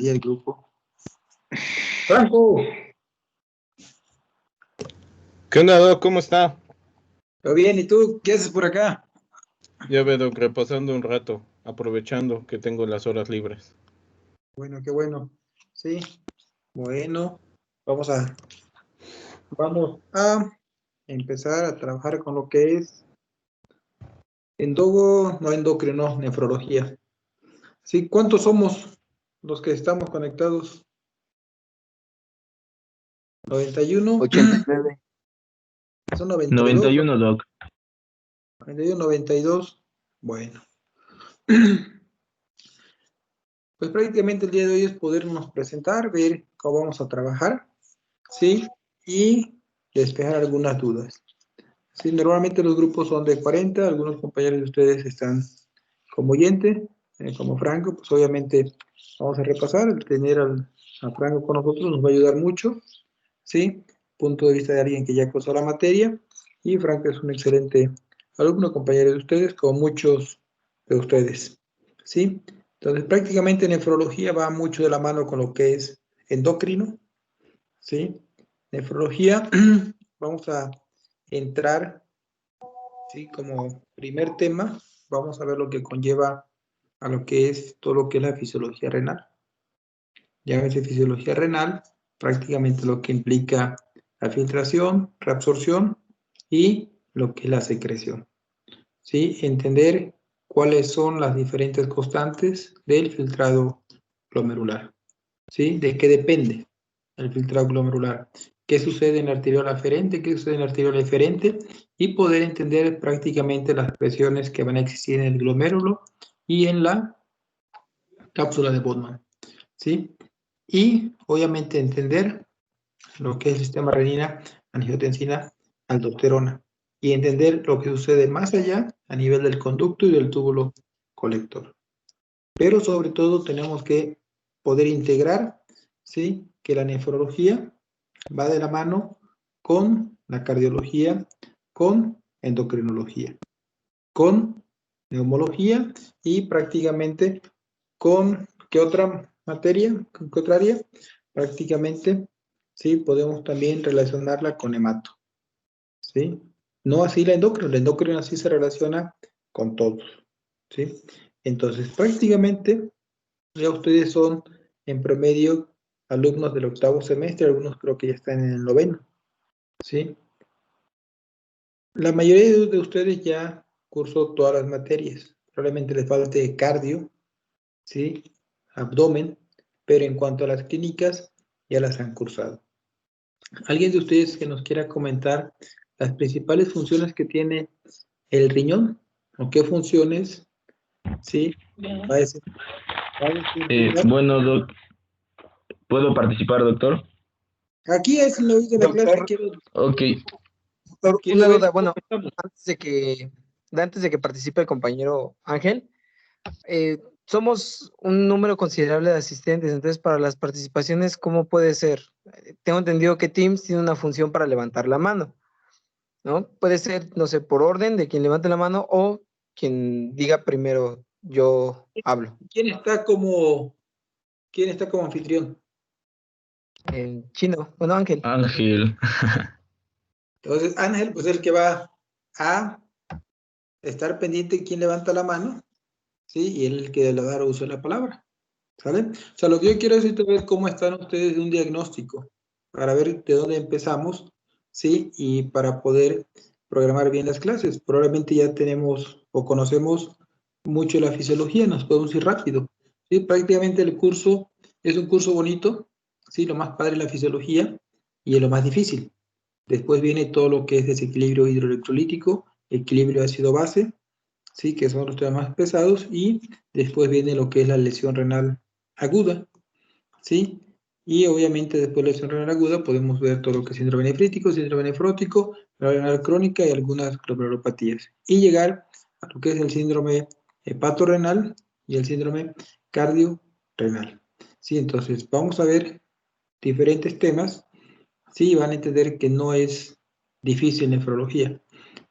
el grupo. Franco. ¿Qué onda, Doc? ¿Cómo está? ¿Todo bien? ¿Y tú? ¿Qué haces por acá? Ya veo, Doc, repasando un rato, aprovechando que tengo las horas libres. Bueno, qué bueno. Sí, bueno, vamos a empezar a trabajar con lo que es endocrino, nefrología. Sí, ¿cuántos somos los que estamos conectados? 91. 89. Son 92. 91, Doc. 91, 92. Bueno. Pues prácticamente el día de hoy es podernos presentar, ver cómo vamos a trabajar, ¿sí? Y despejar algunas dudas. Sí, normalmente los grupos son de 40, algunos compañeros de ustedes están como oyente, como Franco, pues obviamente vamos a repasar, el tener a Franco con nosotros nos va a ayudar mucho, ¿sí? Punto de vista de alguien que ya cursó la materia, y Franco es un excelente alumno, compañero de ustedes, como muchos de ustedes, ¿sí? Entonces, prácticamente nefrología va mucho de la mano con lo que es endocrino, ¿sí? Nefrología, vamos a entrar, ¿sí? Como primer tema, vamos a ver lo que conlleva a lo que es todo lo que es la fisiología renal. Llámese fisiología renal, prácticamente lo que implica la filtración, reabsorción y lo que es la secreción, ¿sí? Entender cuáles son las diferentes constantes del filtrado glomerular, ¿sí? ¿De qué depende el filtrado glomerular? ¿Qué sucede en la arteriola aferente? ¿Qué sucede en la arteriola eferente? Y poder entender prácticamente las presiones que van a existir en el glomérulo y en la cápsula de Bowman, ¿sí? Y obviamente entender lo que es el sistema renina, angiotensina, aldosterona, y entender lo que sucede más allá a nivel del conducto y del túbulo colector. Pero sobre todo tenemos que poder integrar, ¿sí? Que la nefrología va de la mano con la cardiología, con endocrinología, con neumología y prácticamente con ¿qué otra materia? ¿Con qué otra área? Prácticamente, sí, podemos también relacionarla con hemato, ¿sí? No así la endocrina así se relaciona con todos, ¿sí? Entonces, prácticamente, ya ustedes son en promedio alumnos del 8º semestre, algunos creo que ya están en el 9º, ¿sí? La mayoría de ustedes ya cursó todas las materias, probablemente les falte cardio, ¿sí? Abdomen, pero en cuanto a las clínicas, ya las han cursado. ¿Alguien de ustedes que nos quiera comentar las principales funciones que tiene el riñón? ¿O qué funciones? ¿Sí? Va a decir, Bueno, Doc, ¿puedo participar, doctor? aquí es lo de la clase. Ok. Quiero Una ver duda, cómo bueno, estamos. antes de que participe el compañero Ángel, somos un número considerable de asistentes, entonces para las participaciones, ¿cómo puede ser? Tengo entendido que Teams tiene una función para levantar la mano, ¿no? Puede ser, no sé, por orden de quien levante la mano o quien diga primero, yo hablo. ¿Quién está como anfitrión? En chino, bueno, Ángel. Ángel. Entonces, Ángel, pues es el que va a estar pendiente de quién levanta la mano, ¿sí? Y él es el que le va a dar uso de la palabra, ¿sale? O sea, lo que yo quiero es ver cómo están ustedes de un diagnóstico, para ver de dónde empezamos, ¿sí? Y para poder programar bien las clases. Probablemente ya tenemos o conocemos mucho la fisiología, nos podemos ir rápido, ¿sí? Prácticamente el curso es un curso bonito, ¿sí? Lo más padre es la fisiología y es lo más difícil. Después viene todo lo que es desequilibrio hidroelectrolítico, equilibrio ácido-base, ¿sí? Que son los temas más pesados, y después viene lo que es la lesión renal aguda, ¿sí? Y obviamente después de la lesión renal aguda podemos ver todo lo que es síndrome nefrítico, síndrome nefrótico, la renal crónica y algunas glomerulopatías. Y llegar a lo que es el síndrome hepatorrenal y el síndrome cardiorrenal, ¿sí? Entonces vamos a ver diferentes temas, ¿sí? Van a entender que no es difícil nefrología,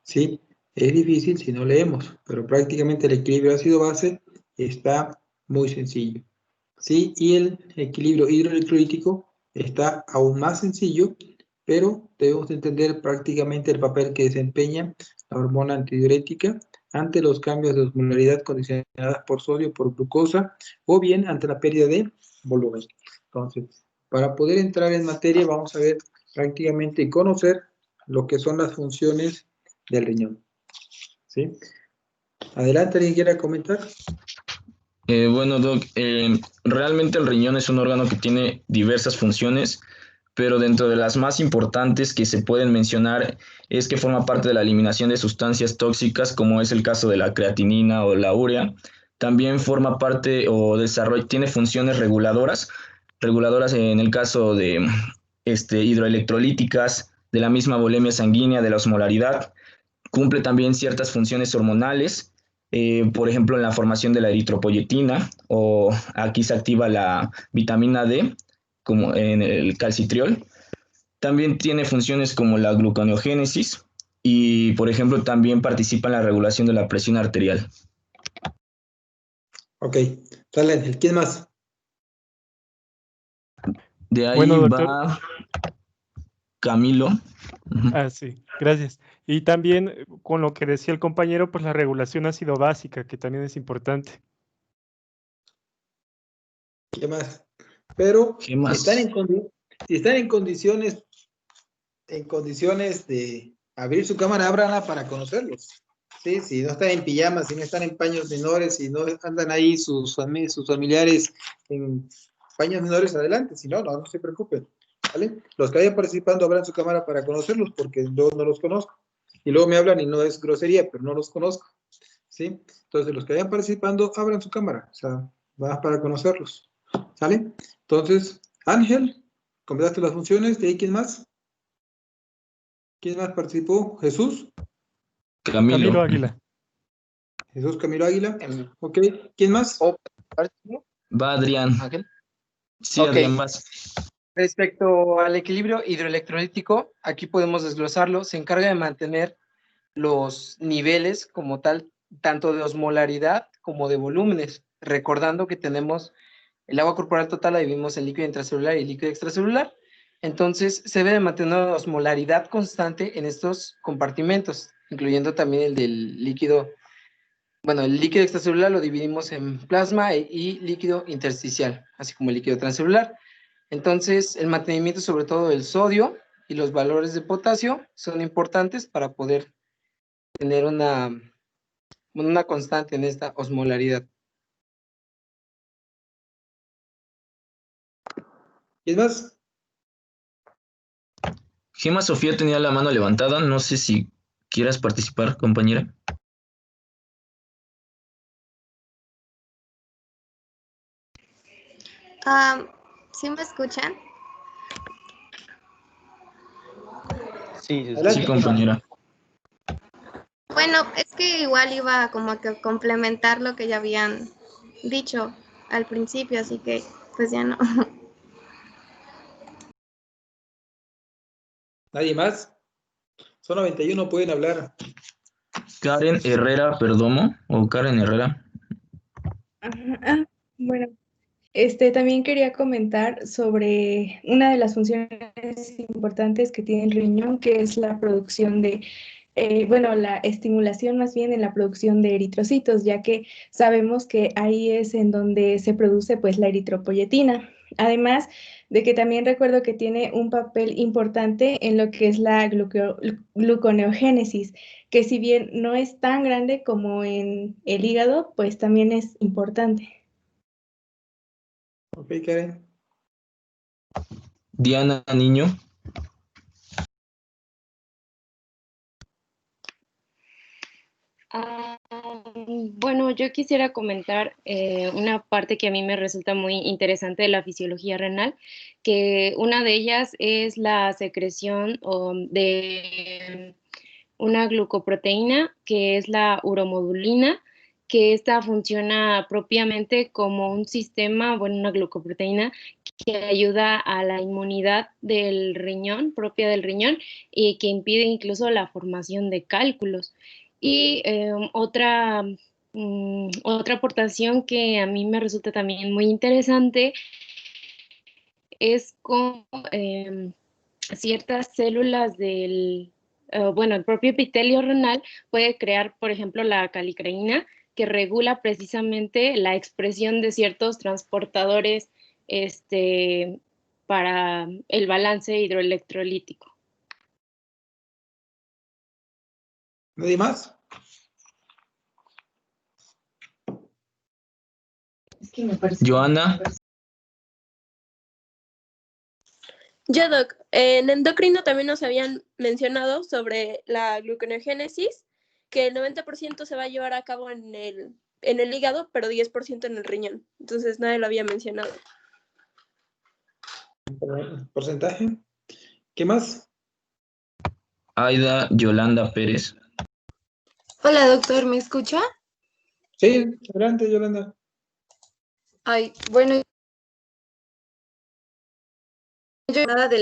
¿sí? Es difícil si no leemos, pero prácticamente el equilibrio ácido-base está muy sencillo, ¿sí? Y el equilibrio hidroelectrolítico está aún más sencillo, pero debemos entender prácticamente el papel que desempeña la hormona antidiurética ante los cambios de osmolaridad condicionadas por sodio, por glucosa, o bien ante la pérdida de volumen. Entonces, para poder entrar en materia, vamos a ver prácticamente y conocer lo que son las funciones del riñón. ¿Sí? Adelante, ¿alguien quiera comentar? Bueno, Doc, realmente el riñón es un órgano que tiene diversas funciones, pero dentro de las más importantes que se pueden mencionar es que forma parte de la eliminación de sustancias tóxicas, como es el caso de la creatinina o la urea. También forma parte o tiene funciones reguladoras en el caso de hidroelectrolíticas, de la misma volemia sanguínea, de la osmolaridad. Cumple también ciertas funciones hormonales, por ejemplo, en la formación de la eritropoyetina, o aquí se activa la vitamina D, como en el calcitriol. También tiene funciones como la gluconeogénesis y, por ejemplo, también participa en la regulación de la presión arterial. Ok, sale Ángel. ¿Quién más? De ahí Bueno, doctor. va Camilo. Sí, gracias. Y también con lo que decía el compañero, pues la regulación ácido básica, que también es importante. ¿Qué más? Pero ¿Qué más? si están en condiciones de abrir su cámara, ábranla para conocerlos. ¿Sí? Si no están en pijamas, si no están en paños menores, si no andan ahí sus familiares en paños menores, adelante. Si no, no se preocupen. ¿Vale? Los que vayan participando, abran su cámara para conocerlos, porque yo no los conozco. Y luego me hablan y no es grosería, pero no los conozco. ¿Sí? Entonces, los que vayan participando, abran su cámara. O sea, vas para conocerlos. ¿Sale? Entonces, Ángel, completaste las funciones. ¿De ahí quién más? ¿Quién más participó? ¿Jesús? Camilo Águila. Jesús Camilo Águila. Ok. ¿Quién más? Va Adrián. Ángel. Sí, Ok. Adrián, vas. Respecto al equilibrio hidroelectrolítico, aquí podemos desglosarlo. Se encarga de mantener los niveles como tal, tanto de osmolaridad como de volúmenes, recordando que tenemos el agua corporal total, la dividimos en líquido intracelular y líquido extracelular. Entonces, se debe mantener una osmolaridad constante en estos compartimentos, incluyendo también el del líquido. Bueno, el líquido extracelular lo dividimos en plasma y líquido intersticial, así como el líquido transcelular. Entonces, el mantenimiento sobre todo del sodio y los valores de potasio son importantes para poder tener una constante en esta osmolaridad. ¿Quién más? Gema Sofía tenía la mano levantada. No sé si quieras participar, compañera. ¿Sí me escuchan? Sí, Sí, compañera. Bueno, es que igual iba como que a complementar lo que ya habían dicho al principio, así que pues ya no. ¿Nadie más? Son 91, pueden hablar. Karen Herrera Perdomo o Karen Herrera. Ajá. Bueno, también quería comentar sobre una de las funciones importantes que tiene el riñón, que es la producción de, la estimulación más bien en la producción de eritrocitos, ya que sabemos que ahí es en donde se produce pues la eritropoyetina. Además de que también recuerdo que tiene un papel importante en lo que es la gluconeogénesis, que si bien no es tan grande como en el hígado, pues también es importante. Ok, Karen. Diana Niño. Bueno, yo quisiera comentar una parte que a mí me resulta muy interesante de la fisiología renal, que una de ellas es la secreción de una glucoproteína, que es la uromodulina, que esta funciona propiamente como un sistema, bueno, una glucoproteína que ayuda a la inmunidad del riñón, propia del riñón, y que impide incluso la formación de cálculos. Y otra Otra aportación que a mí me resulta también muy interesante es cómo ciertas células del, bueno, el propio epitelio renal puede crear, por ejemplo, la calicreína, que regula precisamente la expresión de ciertos transportadores para el balance hidroelectrolítico. ¿Nadie más? Joana. Yo, Doc, en endocrino también nos habían mencionado sobre la gluconeogénesis, que el 90% se va a llevar a cabo en el hígado, pero 10% en el riñón. Entonces nadie lo había mencionado. ¿Porcentaje? ¿Qué más? Aida Yolanda Pérez. Hola, doctor, ¿me escucha? Sí, adelante, Yolanda. Ay, bueno, yo nada de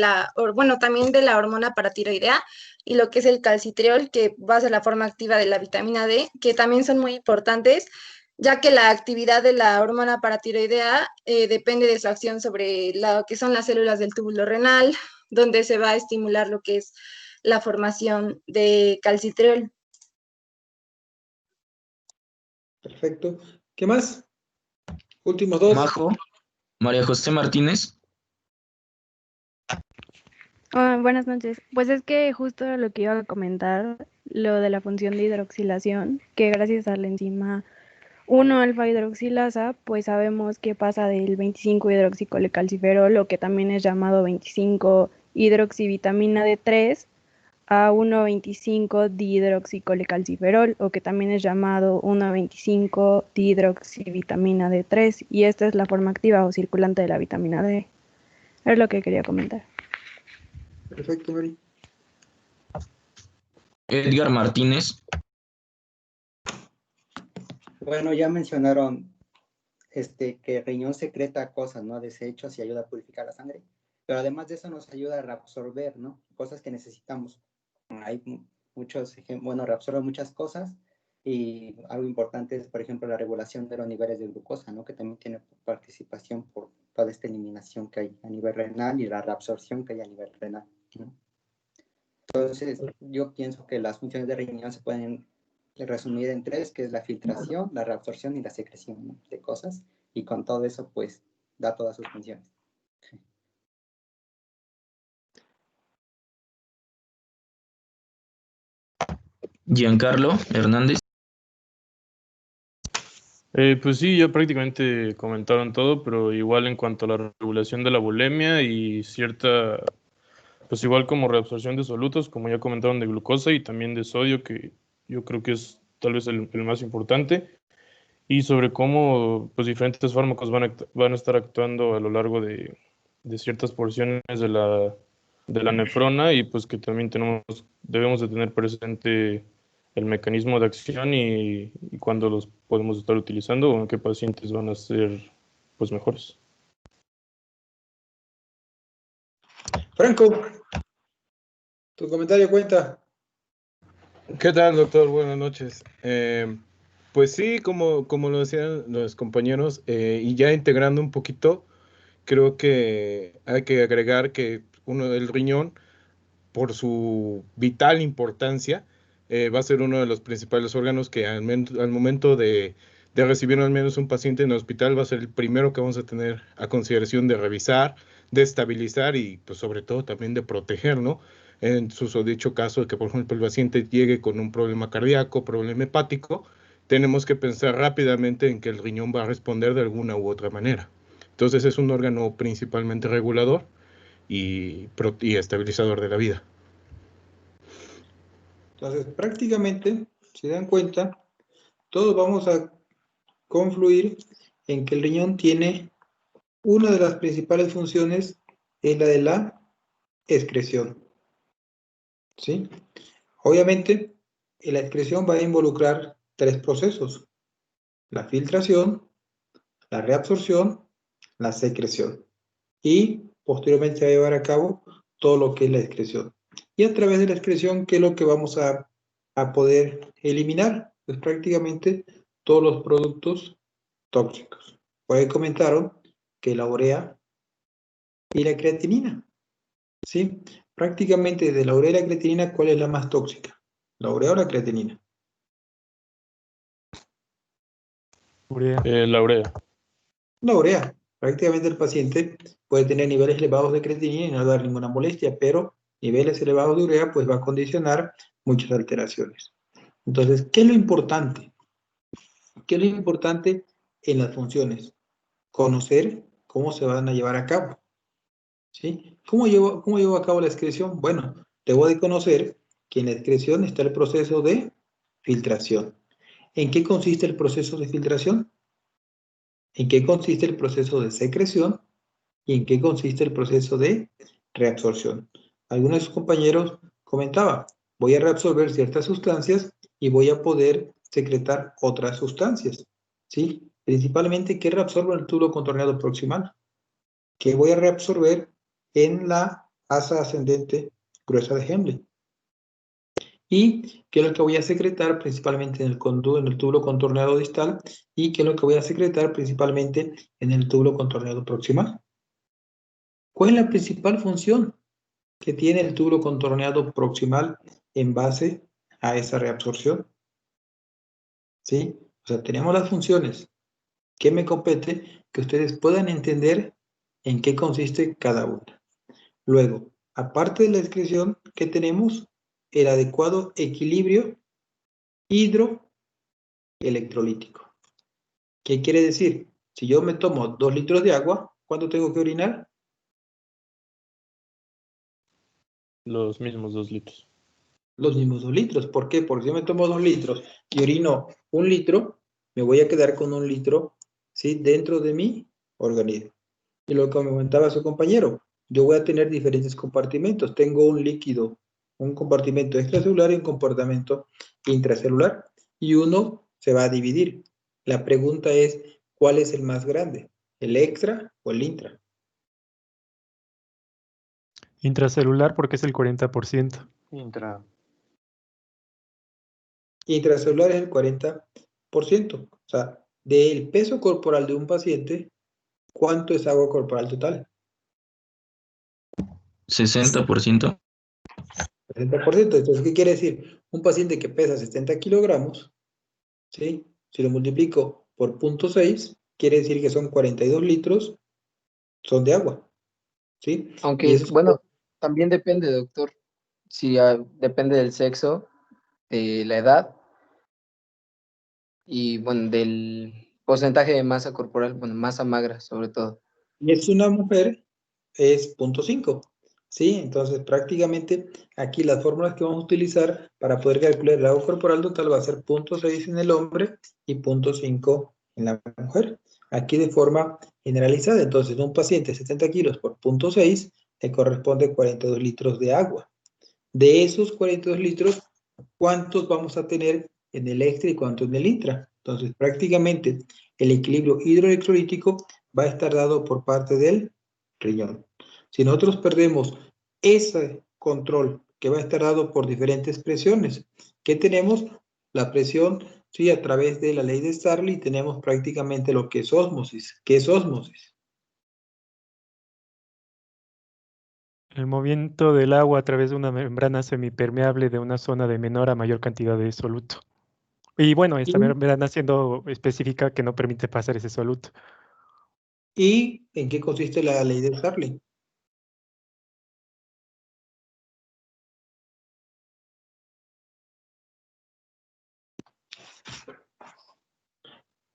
también de la hormona paratiroidea y lo que es el calcitriol, que va a ser la forma activa de la vitamina D, que también son muy importantes, ya que la actividad de la hormona paratiroidea depende de su acción sobre lo que son las células del túbulo renal, donde se va a estimular lo que es la formación de calcitriol. Perfecto. ¿Qué más? Últimos dos. Majo. María José Martínez. Buenas noches. Pues es que justo lo que iba a comentar, lo de la función de hidroxilación, que gracias a la enzima 1-alfa-hidroxilasa, pues sabemos que pasa del 25-hidroxicolecalciferol, o que también es llamado 25-hidroxivitamina D3, a 1,25-dihidroxicolecalciferol, o que también es llamado 1,25-dihidroxivitamina D3, y esta es la forma activa o circulante de la vitamina D. Es lo que quería comentar. Perfecto, Mari. Edgar Martínez. Bueno, ya mencionaron que el riñón secreta cosas, ¿no? Desechos y ayuda a purificar la sangre. Pero además de eso nos ayuda a reabsorber, ¿no? Cosas que necesitamos. Hay muchos ejemplos, bueno, reabsorbe muchas cosas y algo importante es, por ejemplo, la regulación de los niveles de glucosa, ¿no? Que también tiene participación por toda esta eliminación que hay a nivel renal y la reabsorción que hay a nivel renal, ¿no? Entonces, yo pienso que las funciones de riñón se pueden resumir en tres, que es la filtración, la reabsorción y la secreción, ¿no? De cosas, y con todo eso, pues, da todas sus funciones. Giancarlo Hernández. Pues sí, ya prácticamente comentaron todo, pero igual en cuanto a la regulación de la bulimia y cierta, pues igual como reabsorción de solutos, como ya comentaron, de glucosa y también de sodio, que yo creo que es tal vez el más importante, y sobre cómo pues diferentes fármacos van a estar actuando a lo largo de ciertas porciones de la nefrona, y pues que también debemos de tener presente el mecanismo de acción y cuándo los podemos estar utilizando o en qué pacientes van a ser pues mejores. Franco, tu comentario cuenta. ¿Qué tal, doctor? Buenas noches. Pues sí, como lo decían los compañeros, y ya integrando un poquito, creo que hay que agregar que el riñón, por su vital importancia, va a ser uno de los principales órganos que al momento de recibir al menos un paciente en el hospital va a ser el primero que vamos a tener a consideración de revisar, de estabilizar y pues sobre todo también de proteger, ¿no? En su dicho caso de que, por ejemplo, el paciente llegue con un problema cardíaco, problema hepático, tenemos que pensar rápidamente en que el riñón va a responder de alguna u otra manera. Entonces es un órgano principalmente regulador y estabilizador de la vida. Entonces, prácticamente, si dan cuenta, todos vamos a confluir en que el riñón tiene una de las principales funciones, es la de la excreción. ¿Sí? Obviamente, la excreción va a involucrar tres procesos: la filtración, la reabsorción, la secreción. Y posteriormente va a llevar a cabo todo lo que es la excreción. Y a través de la excreción, ¿qué es lo que vamos a poder eliminar? Pues prácticamente todos los productos tóxicos. Por ahí comentaron que la urea y la creatinina, ¿sí? Prácticamente de la urea y la creatinina, ¿cuál es la más tóxica? ¿La urea o la creatinina? Urea. La urea. La urea. Prácticamente el paciente puede tener niveles elevados de creatinina y no dar ninguna molestia, pero niveles elevados de urea pues va a condicionar muchas alteraciones. Entonces, ¿qué es lo importante? ¿Qué es lo importante en las funciones? Conocer cómo se van a llevar a cabo. ¿Sí? ¿Cómo llevo a cabo la excreción? Bueno, debo de conocer que en la excreción está el proceso de filtración. ¿En qué consiste el proceso de filtración? ¿En qué consiste el proceso de secreción? ¿Y en qué consiste el proceso de reabsorción? Algunos de sus compañeros comentaban, voy a reabsorber ciertas sustancias y voy a poder secretar otras sustancias. ¿Sí? Principalmente, ¿qué reabsorbo en el túbulo contorneado proximal? ¿Qué voy a reabsorber en la asa ascendente gruesa de Henle? Y qué es lo que voy a secretar principalmente en el túbulo contorneado distal y qué es lo que voy a secretar principalmente en el túbulo contorneado proximal. ¿Cuál es la principal función que tiene el túbulo contorneado proximal en base a esa reabsorción? ¿Sí? O sea, tenemos las funciones. ¿Qué me compete? Que ustedes puedan entender en qué consiste cada una. Luego, aparte de la excreción, ¿qué tenemos? El adecuado equilibrio hidroelectrolítico. ¿Qué quiere decir? Si yo me tomo 2 litros de agua, ¿cuánto tengo que orinar? Los mismos 2 litros. Los mismos 2 litros. ¿Por qué? Porque si yo me tomo 2 litros y orino 1 litro, me voy a quedar con 1 litro, ¿sí?, dentro de mi organismo. Y lo que comentaba su compañero, yo voy a tener diferentes compartimentos. Tengo un líquido, un compartimento extracelular y un compartimento intracelular. Y uno se va a dividir. La pregunta es, ¿cuál es el más grande? ¿El extra o el intra? Intracelular porque es el 40%. Intra. Intracelular es el 40%. O sea, del peso corporal de un paciente, ¿cuánto es agua corporal total? 60%. 60%. Entonces, ¿qué quiere decir? Un paciente que pesa 70 kilogramos, ¿sí?, si lo multiplico por 0.6, quiere decir que son 42 litros, son de agua, ¿sí? Y Aunque, eso es bueno, también depende, doctor. Si depende del sexo, de la edad y, bueno, del porcentaje de masa corporal, bueno, masa magra sobre todo. y es una mujer, es 0.5, ¿sí? Entonces, prácticamente aquí las fórmulas que vamos a utilizar para poder calcular el agua corporal total va a ser 0.6 en el hombre y 0.5 en la mujer. Aquí de forma generalizada, entonces, un paciente de 70 kilos por 0.6 le corresponde 42 litros de agua. De esos 42 litros, ¿cuántos vamos a tener en el extra y cuántos en el intra? Entonces, prácticamente el equilibrio hidroelectrolítico va a estar dado por parte del riñón. Si nosotros perdemos ese control que va a estar dado por diferentes presiones, ¿qué tenemos? La presión, sí, a través de la ley de Starling tenemos prácticamente lo que es ósmosis. ¿Qué es ósmosis? El movimiento del agua a través de una membrana semipermeable de una zona de menor a mayor cantidad de soluto. Y bueno, esta membrana siendo específica que no permite pasar ese soluto. ¿Y en qué consiste la ley de Starling?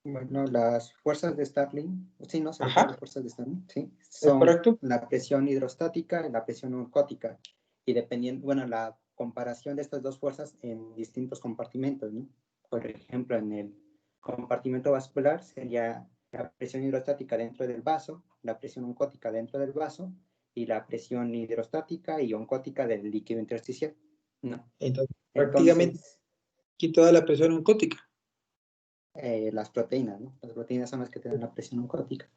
Bueno, las fuerzas de Starling, sí, ¿no? Se Ajá. las fuerzas de Starling, sí. ¿Es Son correcto? la presión hidrostática y la presión oncótica. Y dependiendo, bueno, la comparación de estas dos fuerzas en distintos compartimentos, ¿no? Por ejemplo, en el compartimento vascular sería la presión hidrostática dentro del vaso, la presión oncótica dentro del vaso y la presión hidrostática y oncótica del líquido intersticial, ¿no? Entonces, prácticamente Entonces, aquí toda la presión oncótica. las proteínas, ¿no? Las proteínas son las que te dan la presión oncótica.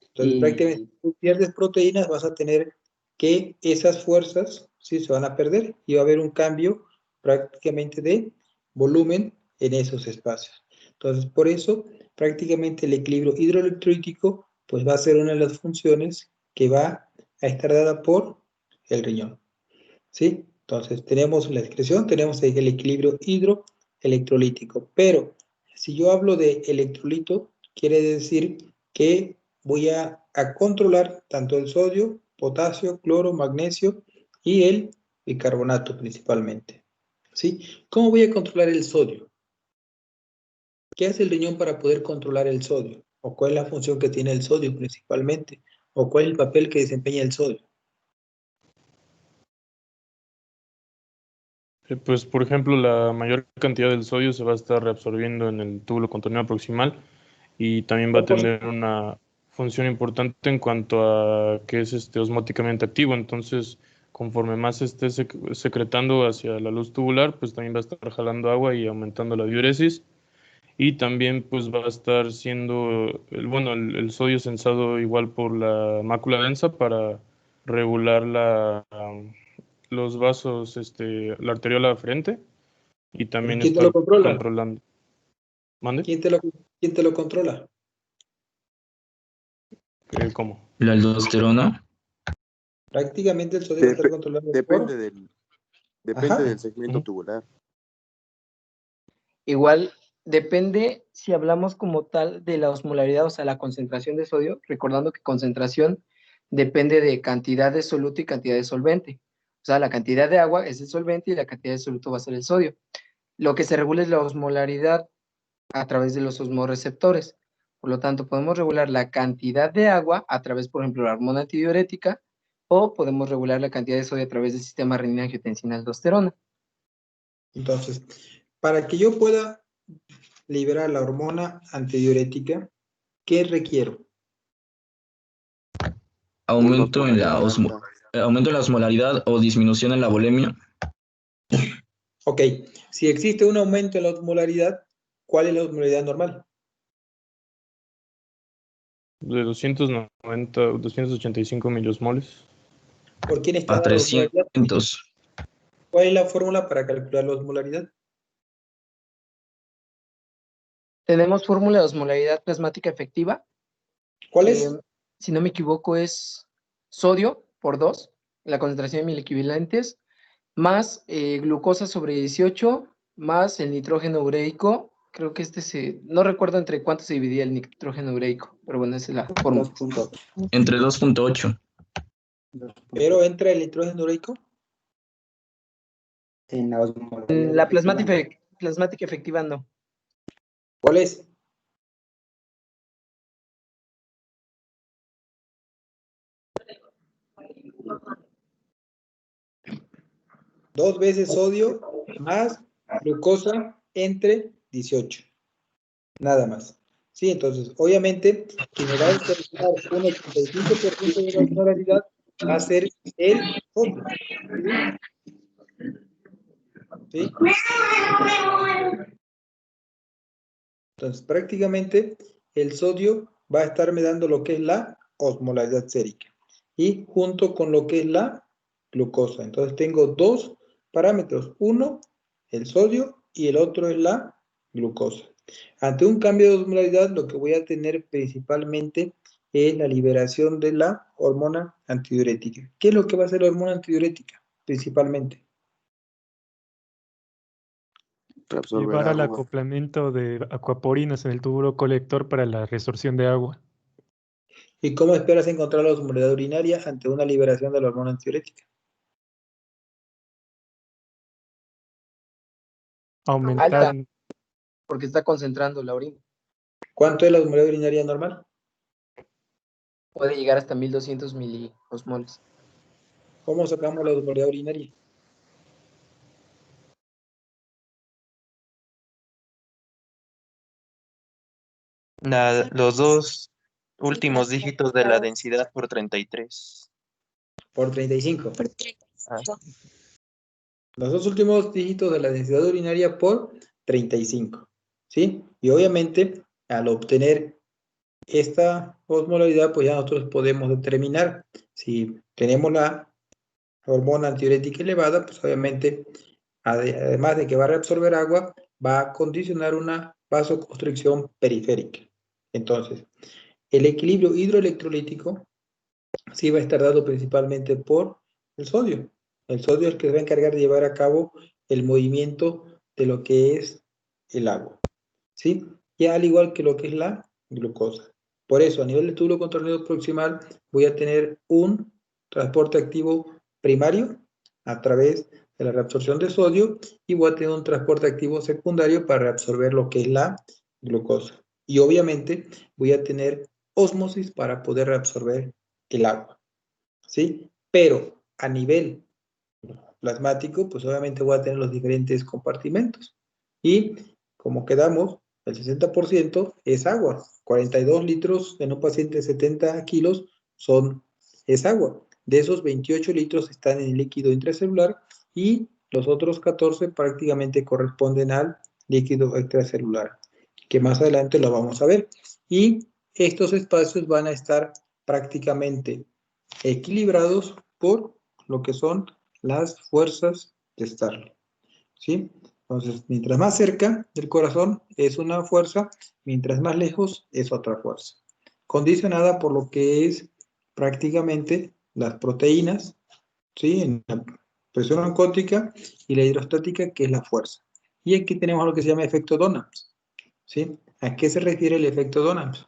Entonces, prácticamente, si tú pierdes proteínas, vas a tener que esas fuerzas, sí, se van a perder y va a haber un cambio prácticamente de volumen en esos espacios. Entonces, por eso, prácticamente el equilibrio hidroelectrolítico pues va a ser una de las funciones que va a estar dada por el riñón. ¿Sí? Entonces, tenemos la excreción, tenemos el equilibrio hidroelectrolítico. Pero, si yo hablo de electrolito, quiere decir que voy a controlar tanto el sodio, potasio, cloro, magnesio y el bicarbonato principalmente. ¿Sí? ¿Cómo voy a controlar el sodio? ¿Qué hace el riñón para poder controlar el sodio? ¿O cuál es la función que tiene el sodio principalmente? ¿O cuál es el papel que desempeña el sodio? Pues, por ejemplo, la mayor cantidad del sodio se va a estar reabsorbiendo en el túbulo contorneado proximal y también va a tener una función importante en cuanto a que es osmóticamente activo. Entonces, conforme más se esté secretando hacia la luz tubular, pues también va a estar jalando agua y aumentando la diuresis. Y también pues va a estar siendo, el sodio sensado igual por la mácula densa para regular los vasos, la arteriola frente y también ¿Quién te lo estar controla? controlando. ¿Mande? ¿Quién te lo controla? ¿Cómo? La aldosterona. Prácticamente el sodio va a estar controlado Depende Ajá. del segmento tubular. Igual depende si hablamos como tal de la osmolaridad, o sea, la concentración de sodio, recordando que concentración depende de cantidad de soluto y cantidad de solvente. O sea, la cantidad de agua es el solvente y la cantidad de soluto va a ser el sodio. Lo que se regula es la osmolaridad a través de los osmorreceptores. Por lo tanto, podemos regular la cantidad de agua a través, por ejemplo, de la hormona antidiurética, o podemos regular la cantidad de sodio a través del sistema renina-angiotensina-aldosterona. Entonces, para que yo pueda liberar la hormona antidiurética, ¿qué requiero? Aumento en la osmolaridad o disminución en la volemia. Ok, si existe un aumento en la osmolaridad, ¿cuál es la osmolaridad normal? De 285 miliosmoles. ¿Por quién está A dada la osmolaridad? 300. ¿Cuál es la fórmula para calcular la osmolaridad? Tenemos fórmula de osmolaridad plasmática efectiva. ¿Cuál es? Si no me equivoco, es sodio por 2, la concentración de milequivalentes, más glucosa sobre 18, más el nitrógeno ureico. Creo que no recuerdo entre cuánto se dividía el nitrógeno ureico, pero bueno, esa es la fórmula. 2.8. Entre 2.8. ¿Pero entra el nitrógeno ureico? En la osmolaridad La efectiva. plasmática efectiva no. ¿Cuál es? Dos veces sodio más glucosa entre 18. Nada más. Sí, entonces, obviamente, quien me va a determinar un 85% de la osmolaridad va a ser el sodio. ¿Sí? Entonces, prácticamente, el sodio va a estarme dando lo que es la osmolaridad sérica. Y junto con lo que es la glucosa. Entonces, tengo dos parámetros. Uno, el sodio, y el otro es la glucosa. Ante un cambio de osmolaridad, lo que voy a tener principalmente es la liberación de la hormona antidiurética. ¿Qué es lo que va a hacer la hormona antidiurética? Principalmente. Llevar al acoplamiento de acuaporinas en el túbulo colector para la resorción de agua. ¿Y cómo esperas encontrar la osmolaridad urinaria ante una liberación de la hormona antidiurética? Aumentar. Alta, porque está concentrando la orina. ¿Cuánto es la osmolaridad urinaria normal? Puede llegar hasta 1200 miliosmoles. ¿Cómo sacamos la osmolaridad urinaria? Los dos últimos dígitos de la densidad por 33. Por 35. Ah. Los dos últimos dígitos de la densidad urinaria por 35. ¿Sí? Y obviamente, al obtener esta osmolaridad, pues ya nosotros podemos determinar si tenemos la hormona antidiurética elevada, pues obviamente, además de que va a reabsorber agua, va a condicionar una vasoconstricción periférica. Entonces, el equilibrio hidroelectrolítico sí va a estar dado principalmente por el sodio. El sodio es el que se va a encargar de llevar a cabo el movimiento de lo que es el agua, ¿sí? Y al igual que lo que es la glucosa. Por eso, a nivel del túbulo contorneado proximal, voy a tener un transporte activo primario a través de la reabsorción de sodio y voy a tener un transporte activo secundario para reabsorber lo que es la glucosa. Y obviamente voy a tener ósmosis para poder reabsorber el agua, ¿sí? Pero a nivel plasmático, pues obviamente voy a tener los diferentes compartimentos. Y como quedamos, el 60% es agua. 42 litros en un paciente de 70 kilos es agua. De esos 28 litros están en el líquido intracelular y los otros 14 prácticamente corresponden al líquido extracelular, que más adelante lo vamos a ver. Y estos espacios van a estar prácticamente equilibrados por lo que son las fuerzas de Starling, ¿sí? Entonces, mientras más cerca del corazón es una fuerza, mientras más lejos es otra fuerza, condicionada por lo que es prácticamente las proteínas, ¿sí? En la presión oncótica y la hidrostática, que es la fuerza. Y aquí tenemos lo que se llama efecto Donams, ¿sí? ¿A qué se refiere el efecto Donams?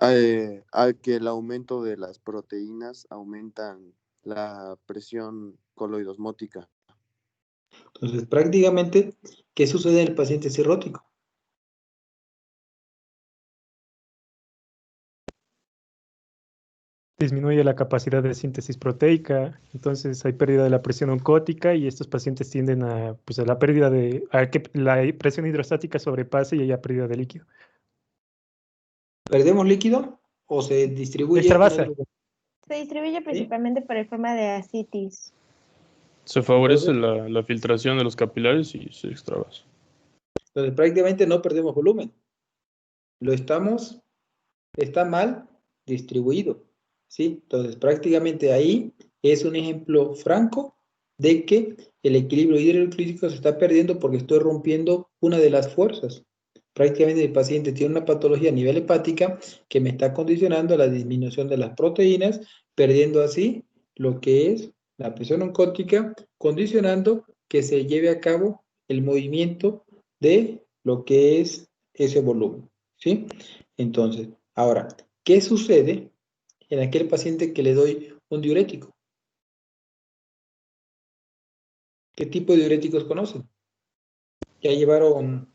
A que el aumento de las proteínas aumentan la presión coloidosmótica. Entonces, prácticamente, ¿qué sucede en el paciente cirrótico? Disminuye la capacidad de síntesis proteica, entonces hay pérdida de la presión oncótica y estos pacientes tienden a, pues, a la pérdida a que la presión hidrostática sobrepase y haya pérdida de líquido. ¿Perdemos líquido o se distribuye? Extravasa. Se distribuye principalmente por el forma de ascitis. Se favorece la filtración de los capilares y se extravasa. Entonces prácticamente no perdemos volumen. Está mal distribuido, ¿sí? Entonces prácticamente ahí es un ejemplo franco de que el equilibrio hidroelectrílico se está perdiendo porque estoy rompiendo una de las fuerzas. Prácticamente el paciente tiene una patología a nivel hepática que me está condicionando a la disminución de las proteínas, perdiendo así lo que es la presión oncótica, condicionando que se lleve a cabo el movimiento de lo que es ese volumen, ¿sí? Entonces, ahora, ¿qué sucede en aquel paciente que le doy un diurético? ¿Qué tipo de diuréticos conocen? ¿Ya llevaron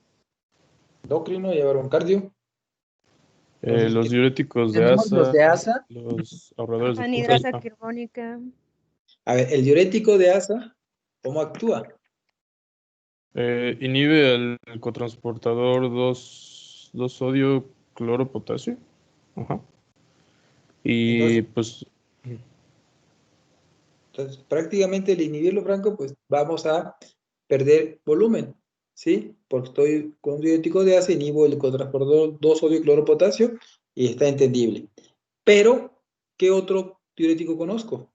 endocrino, ya llevaron cardio? Los diuréticos de Tenemos los de ASA. los ahorradores de Anhidrasa potasio. quirbónica. A ver, el diurético de ASA, ¿cómo actúa? Inhibe el cotransportador 2-sodio cloro potasio. Ajá. Y pues Entonces, prácticamente al inhibirlo, Franco, pues vamos a perder volumen, ¿sí? Porque estoy con un diurético de ASA, inhibo el cotransportador 2-sodio cloro potasio y está entendible. Pero, ¿qué otro diurético conozco?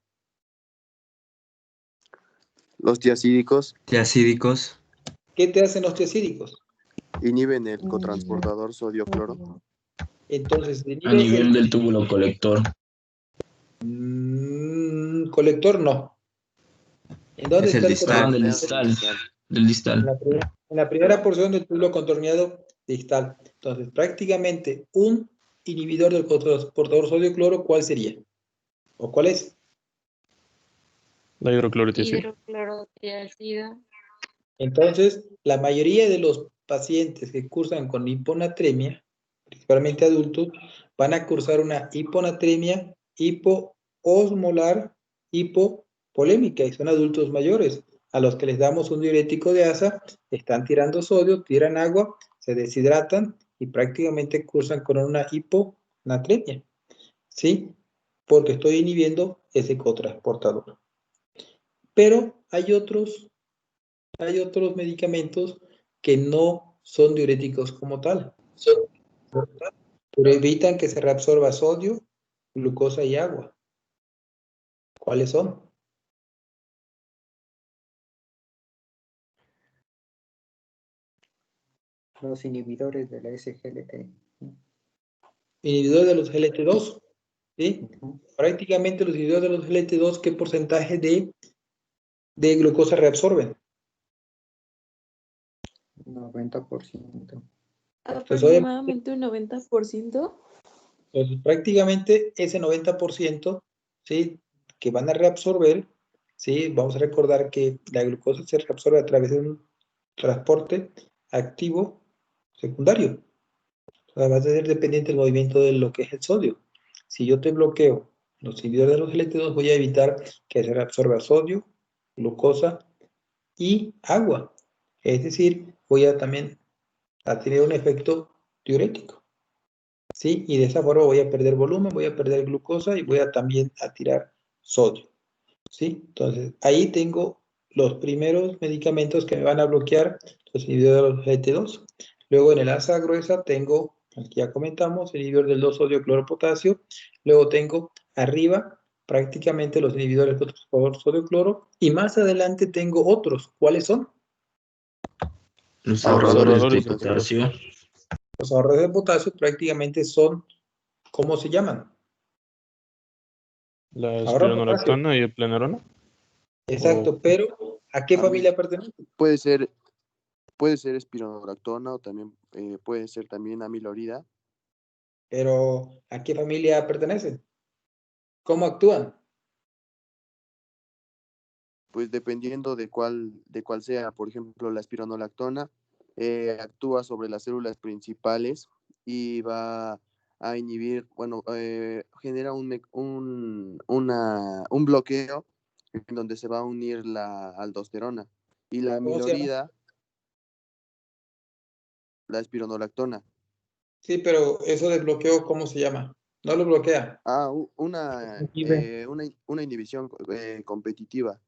Los tiacídicos. Tiacídicos. ¿Qué te hacen los tiacídicos? Inhiben el cotransportador sodio-cloro. Entonces, A nivel del túbulo colector. Colector no. ¿En dónde Es el está el distal. colector? Del distal. En la primera porción del túbulo contorneado distal. Entonces, prácticamente un inhibidor del cotransportador sodio-cloro, ¿cuál sería? ¿O cuál es? la hidroclorotiazida. Hidroclorotiazida. Entonces, la mayoría de los pacientes que cursan con hiponatremia, principalmente adultos, van a cursar una hiponatremia hipoosmolar hipopolémica y son adultos mayores a los que les damos un diurético de ASA, están tirando sodio, tiran agua, se deshidratan y prácticamente cursan con una hiponatremia, ¿sí? Porque estoy inhibiendo ese cotransportador. Pero hay otros medicamentos que no son diuréticos como tal, pero evitan que se reabsorba sodio, glucosa y agua. ¿Cuáles son? Los inhibidores de la SGLT. Inhibidores de los GLT2, ¿sí? Prácticamente los inhibidores de los GLT2, ¿qué porcentaje de glucosa reabsorben? 90%. Aproximadamente un 90%. Entonces, prácticamente ese 90%, ¿sí? Que van a reabsorber, ¿sí? Vamos a recordar que la glucosa se reabsorbe a través de un transporte activo secundario. O sea, va a ser dependiente del movimiento de lo que es el sodio. Si yo te bloqueo los inhibidores de los GLT2, voy a evitar que se reabsorba sodio, glucosa y agua. Es decir, voy a también a tener un efecto diurético. ¿Sí? Y de esa forma voy a perder volumen, voy a perder glucosa y voy a también a tirar sodio. ¿Sí? Entonces, ahí tengo los primeros medicamentos que me van a bloquear los inhibidores de los GLT2. Luego en el asa gruesa tengo, el que ya comentamos, el inhibidor del 2-sodio-cloro-potasio. Luego tengo arriba prácticamente los inhibidores de sodio-cloro. Y más adelante tengo otros. ¿Cuáles son? Los ahorradores ahorradores de de potasio. Los ahorradores de potasio prácticamente son, ¿cómo se llaman? La Ahorra potasio. espironolactona y el plenerona. Exacto, pero ¿a qué familia pertenece? Puede ser espironolactona o también puede ser también amilorida. Pero ¿a qué familia pertenecen? ¿Cómo actúan? Pues dependiendo de cuál sea, por ejemplo, la espironolactona actúa sobre las células principales y va a inhibir, bueno, genera un bloqueo en donde se va a unir la aldosterona. Y la ¿Cómo se llama? amilorida, la espironolactona. Sí, pero eso de bloqueo, ¿cómo se llama? No lo bloquea. Ah, una inhibición competitiva.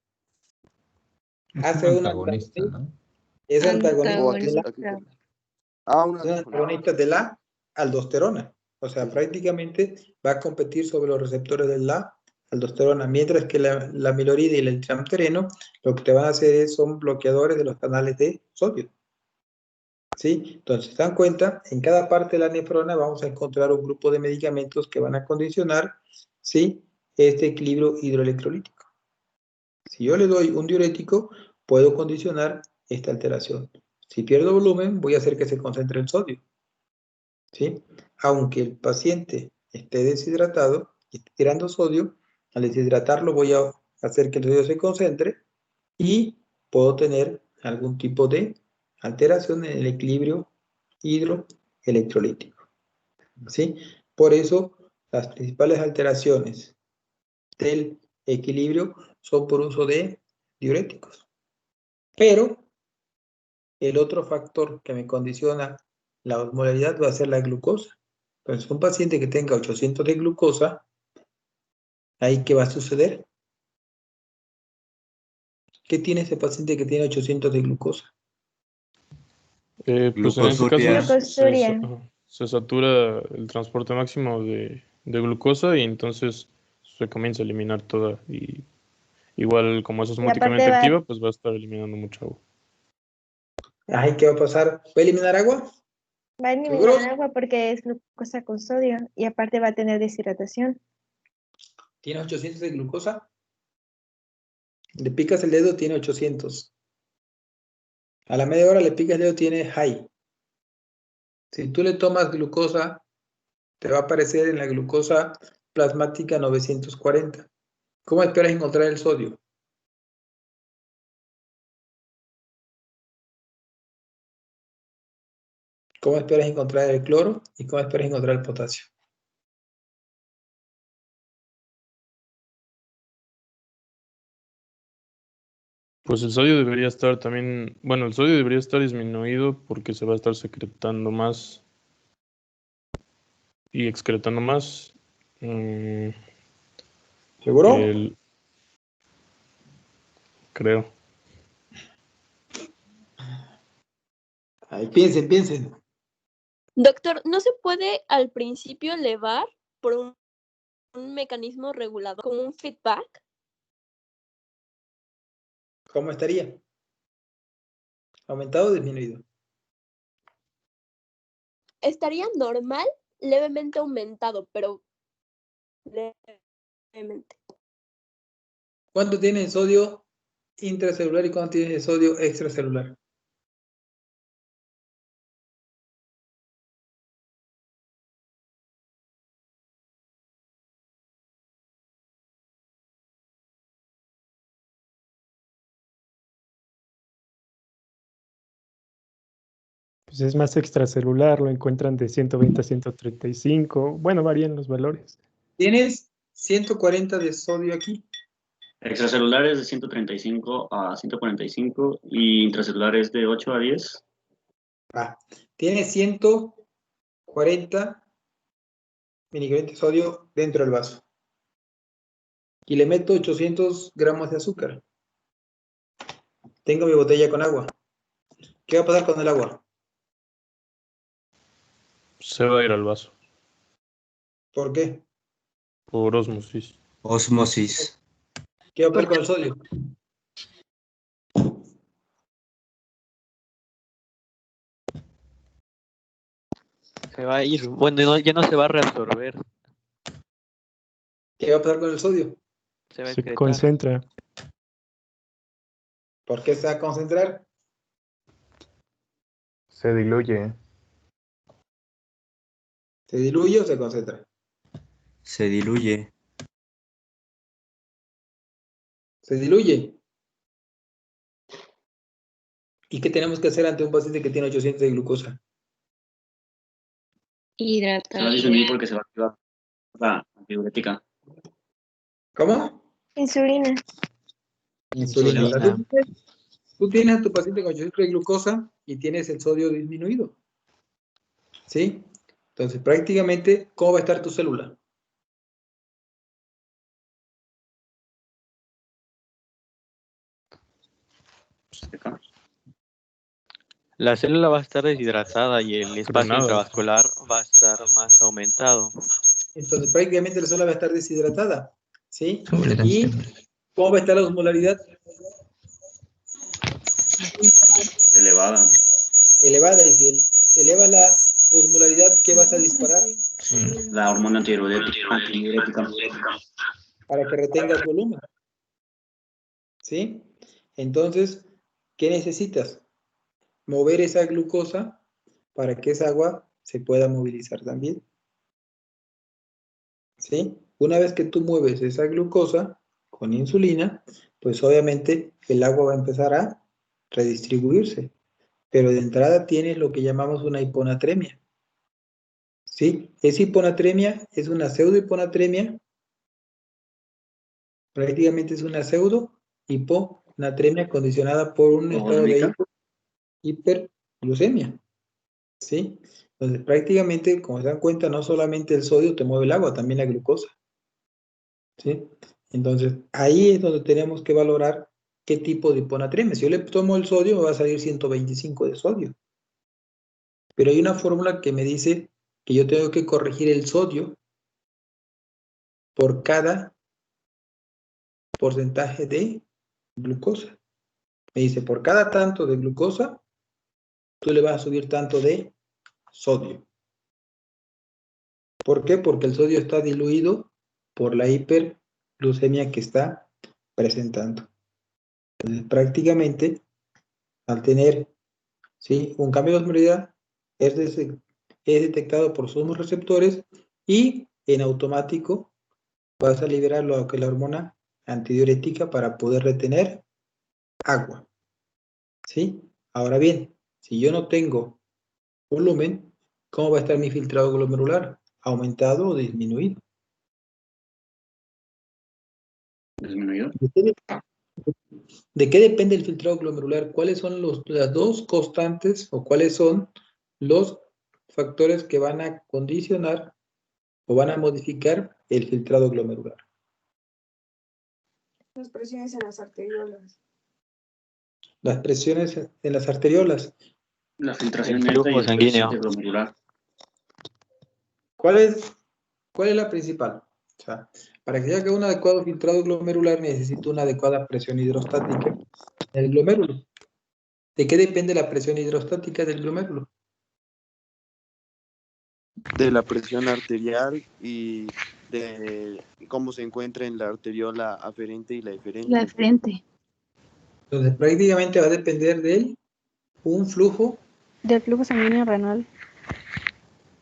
Hace una antagonista, ¿no? es antagonista ¿O a qué de se- la, a qué se- Ah, un es antígono. antagonista de la aldosterona. O sea, prácticamente va a competir sobre los receptores de la aldosterona, mientras que la amilorida y el tramtereno lo que te van a hacer son bloqueadores de los canales de sodio. ¿Sí? Entonces, ¿se dan cuenta? En cada parte de la nefrona vamos a encontrar un grupo de medicamentos que van a condicionar, ¿sí? Este equilibrio hidroelectrolítico. Si yo le doy un diurético, puedo condicionar esta alteración. Si pierdo volumen, voy a hacer que se concentre el sodio. ¿Sí? Aunque el paciente esté deshidratado y esté tirando sodio, al deshidratarlo voy a hacer que el sodio se concentre y puedo tener algún tipo de alteración en el equilibrio hidroelectrolítico. ¿Sí? Por eso, las principales alteraciones del equilibrio son por uso de diuréticos. Pero el otro factor que me condiciona la osmolaridad va a ser la glucosa. Entonces, un paciente que tenga 800 de glucosa, ¿ahí qué va a suceder? ¿Qué tiene ese paciente que tiene 800 de glucosa? Pues en este caso Glucosuria. se satura el transporte máximo de glucosa y entonces se comienza a eliminar toda. Y igual como es Y aparte osmóticamente va, activa, pues va a estar eliminando mucha agua. ¿Ahí qué va a pasar? ¿Va a eliminar agua? va a ¿Seguro? eliminar agua porque es glucosa con sodio y aparte va a tener deshidratación. ¿Tiene 800 de glucosa? Le picas el dedo, tiene 800. A la media hora le picas el dedo, tiene high. Si tú le tomas glucosa, te va a aparecer en la glucosa plasmática 940. ¿Cómo esperas encontrar el sodio? ¿Cómo esperas encontrar el cloro? ¿Y cómo esperas encontrar el potasio? Pues el sodio debería estar también, bueno, el sodio debería estar disminuido porque se va a estar secretando más y excretando más. ¿Seguro? Creo. Ahí piensen. Doctor, ¿no se puede al principio elevar por un mecanismo regulador, como un feedback? ¿Cómo estaría? ¿Aumentado o disminuido? estaría normal, levemente aumentado, pero levemente. ¿Cuánto tiene el sodio intracelular y cuánto tiene el sodio extracelular? Pues es más extracelular, lo encuentran de 120 a 135. Bueno, varían los valores. Tienes 140 de sodio aquí. Extracelulares de 135 a 145 y intracelulares de 8 a 10. Tienes 140 miligramos de sodio dentro del vaso. Y le meto 800 gramos de azúcar. Tengo mi botella con agua. ¿Qué va a pasar con el agua? Se va a ir al vaso. ¿Por qué? Por osmosis. Osmosis. ¿Qué va a pasar con el sodio? Se va a ir. Bueno, ya no se va a reabsorber. ¿Qué va a pasar con el sodio? Se va a Se excretar. concentra. ¿Por qué se va a concentrar? Se diluye. ¿Se diluye o se concentra? Se diluye. Se diluye. ¿Y qué tenemos que hacer ante un paciente que tiene 800 de glucosa? Se va a disminuir porque se va a activar la antidiurética. ¿Cómo? Insulina. Insulina. O sea, tú tienes a tu paciente con 800 de glucosa y tienes el sodio disminuido. ¿Sí? Entonces, prácticamente, ¿cómo va a estar tu célula? La célula va a estar deshidratada y el espacio Frenada. intravascular va a estar más aumentado. Entonces, prácticamente la célula va a estar deshidratada. ¿Sí? ¿Y cómo va a estar la osmolaridad? Elevada. Elevada. Y si eleva la osmolaridad, ¿qué vas a disparar? La hormona antidiurética. Para que retenga el volumen. ¿Sí? Entonces, ¿qué necesitas? Mover esa glucosa para que esa agua se pueda movilizar también. ¿Sí? Una vez que tú mueves esa glucosa con insulina, pues obviamente el agua va a empezar a redistribuirse. Pero de entrada tienes lo que llamamos una hiponatremia. ¿Sí? Esa hiponatremia es una pseudohiponatremia. Prácticamente es una pseudo-hiponatremia condicionada por un estado de hiperglucemia. ¿Sí? Entonces, prácticamente, como se dan cuenta, no solamente el sodio te mueve el agua, también la glucosa. ¿Sí? Entonces, ahí es donde tenemos que valorar qué tipo de hiponatremia. Si yo le tomo el sodio, me va a salir 125 de sodio. Pero hay una fórmula que me dice que yo tengo que corregir el sodio por cada porcentaje de glucosa. Me dice, por cada tanto de glucosa, tú le vas a subir tanto de sodio. ¿Por qué? Porque el sodio está diluido por la hiperglucemia que está presentando. Entonces, prácticamente, al tener un cambio de osmolaridad, es detectado por sus receptores y en automático vas a liberar lo que es la hormona antidiurética para poder retener agua. ¿Sí? Ahora bien, si yo no tengo volumen, ¿cómo va a estar mi filtrado glomerular? ¿Aumentado o disminuido? ¿Disminuido? ¿De qué depende el filtrado glomerular? ¿Cuáles son las dos constantes o cuáles son los factores que van a condicionar o van a modificar el filtrado glomerular? Las presiones en las arteriolas. Las presiones en las arteriolas. La filtración El neta y flujo el sanguíneo. coeficiente glomerular. ¿Cuál es la principal? O sea, para que se haga un adecuado filtrado glomerular necesito una adecuada presión hidrostática en el glomérulo. ¿De qué depende la presión hidrostática del glomérulo? de la presión arterial y de cómo se encuentra en la arteriola aferente y la eferente. La frente. Entonces prácticamente va a depender de un flujo. Del flujo sanguíneo renal.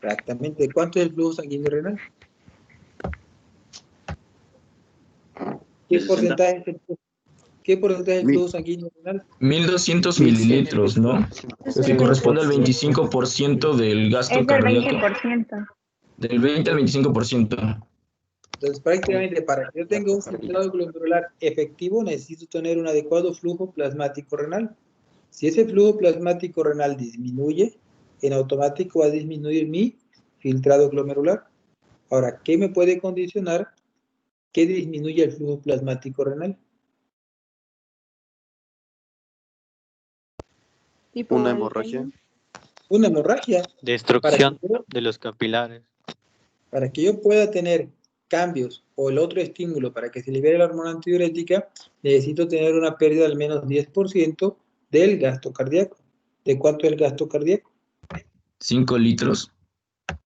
Exactamente. ¿De cuánto es el flujo sanguíneo renal? ¿Qué porcentaje del flujo sanguíneo renal? 1200 mililitros, ¿no? Que corresponde al 25% del gasto Es del cardíaco. 20%. Del 20 al 25%. Entonces, prácticamente para que yo tenga un filtrado glomerular efectivo, necesito tener un adecuado flujo plasmático renal. Si ese flujo plasmático renal disminuye, en automático va a disminuir mi filtrado glomerular. Ahora, ¿qué me puede condicionar que disminuya el flujo plasmático renal? Una hemorragia. Una hemorragia. Destrucción de los capilares. Para que yo pueda tener cambios o el otro estímulo para que se libere la hormona antidiurética, necesito tener una pérdida al menos 10% del gasto cardíaco. ¿De cuánto es el gasto cardíaco? 5 litros.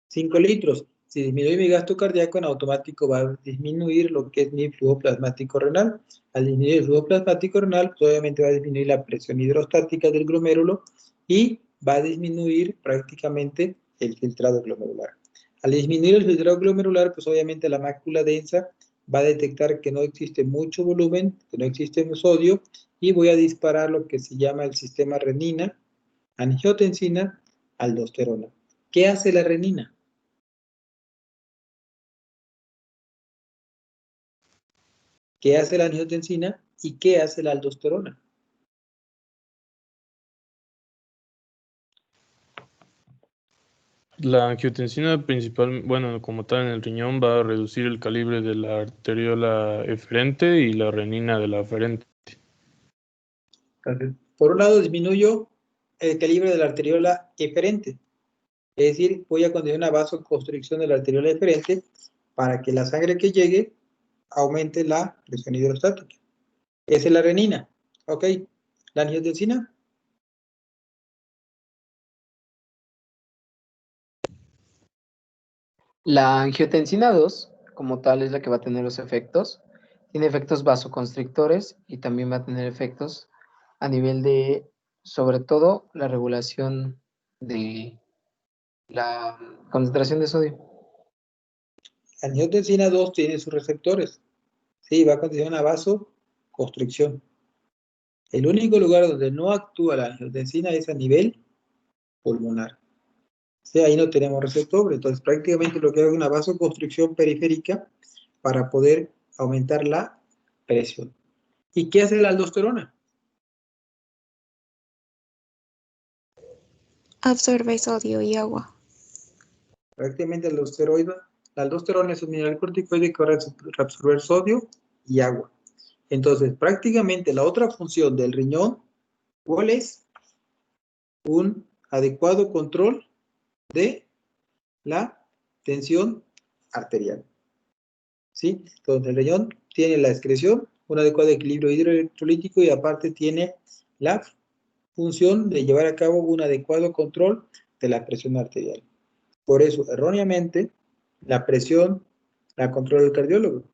5 litros. Si disminuye mi gasto cardíaco, en automático va a disminuir lo que es mi flujo plasmático renal. Al disminuir el flujo plasmático renal, pues obviamente va a disminuir la presión hidrostática del glomérulo y va a disminuir prácticamente el filtrado glomerular. Al disminuir el filtrado glomerular, pues obviamente la mácula densa va a detectar que no existe mucho volumen, que no existe sodio, y voy a disparar lo que se llama el sistema renina, angiotensina, aldosterona. ¿Qué hace la renina? ¿Qué hace la angiotensina y qué hace la aldosterona? La angiotensina principal, bueno, como tal en el riñón, va a reducir el calibre de la arteriola eferente y la renina de la aferente. Entonces, por un lado disminuyo el calibre de la arteriola eferente, es decir, voy a condicionar una vasoconstricción de la arteriola eferente para que la sangre que llegue aumente la presión hidrostática. Esa es la renina. Ok. ¿La angiotensina? La angiotensina 2, como tal, es la que va a tener los efectos. Tiene efectos vasoconstrictores y también va a tener efectos a nivel de, sobre todo, la regulación de la concentración de sodio. La angiotensina 2 tiene sus receptores. Sí, va a condicionar una vasoconstricción. El único lugar donde no actúa la angiotensina es a nivel pulmonar. Sí, ahí no tenemos receptor, entonces prácticamente lo que hago es una vasoconstricción periférica para poder aumentar la presión. ¿Y qué hace la aldosterona? Absorbe sodio y agua. Prácticamente la aldosterona es un mineral corticoide que va a absorber sodio y agua. Entonces, prácticamente la otra función del riñón, ¿cuál es? Un adecuado control de la tensión arterial. ¿Sí? Entonces, el riñón tiene la excreción, un adecuado equilibrio hidroelectrolítico y aparte tiene la función de llevar a cabo un adecuado control de la presión arterial. Por eso, erróneamente, la presión la controla el cardiólogo.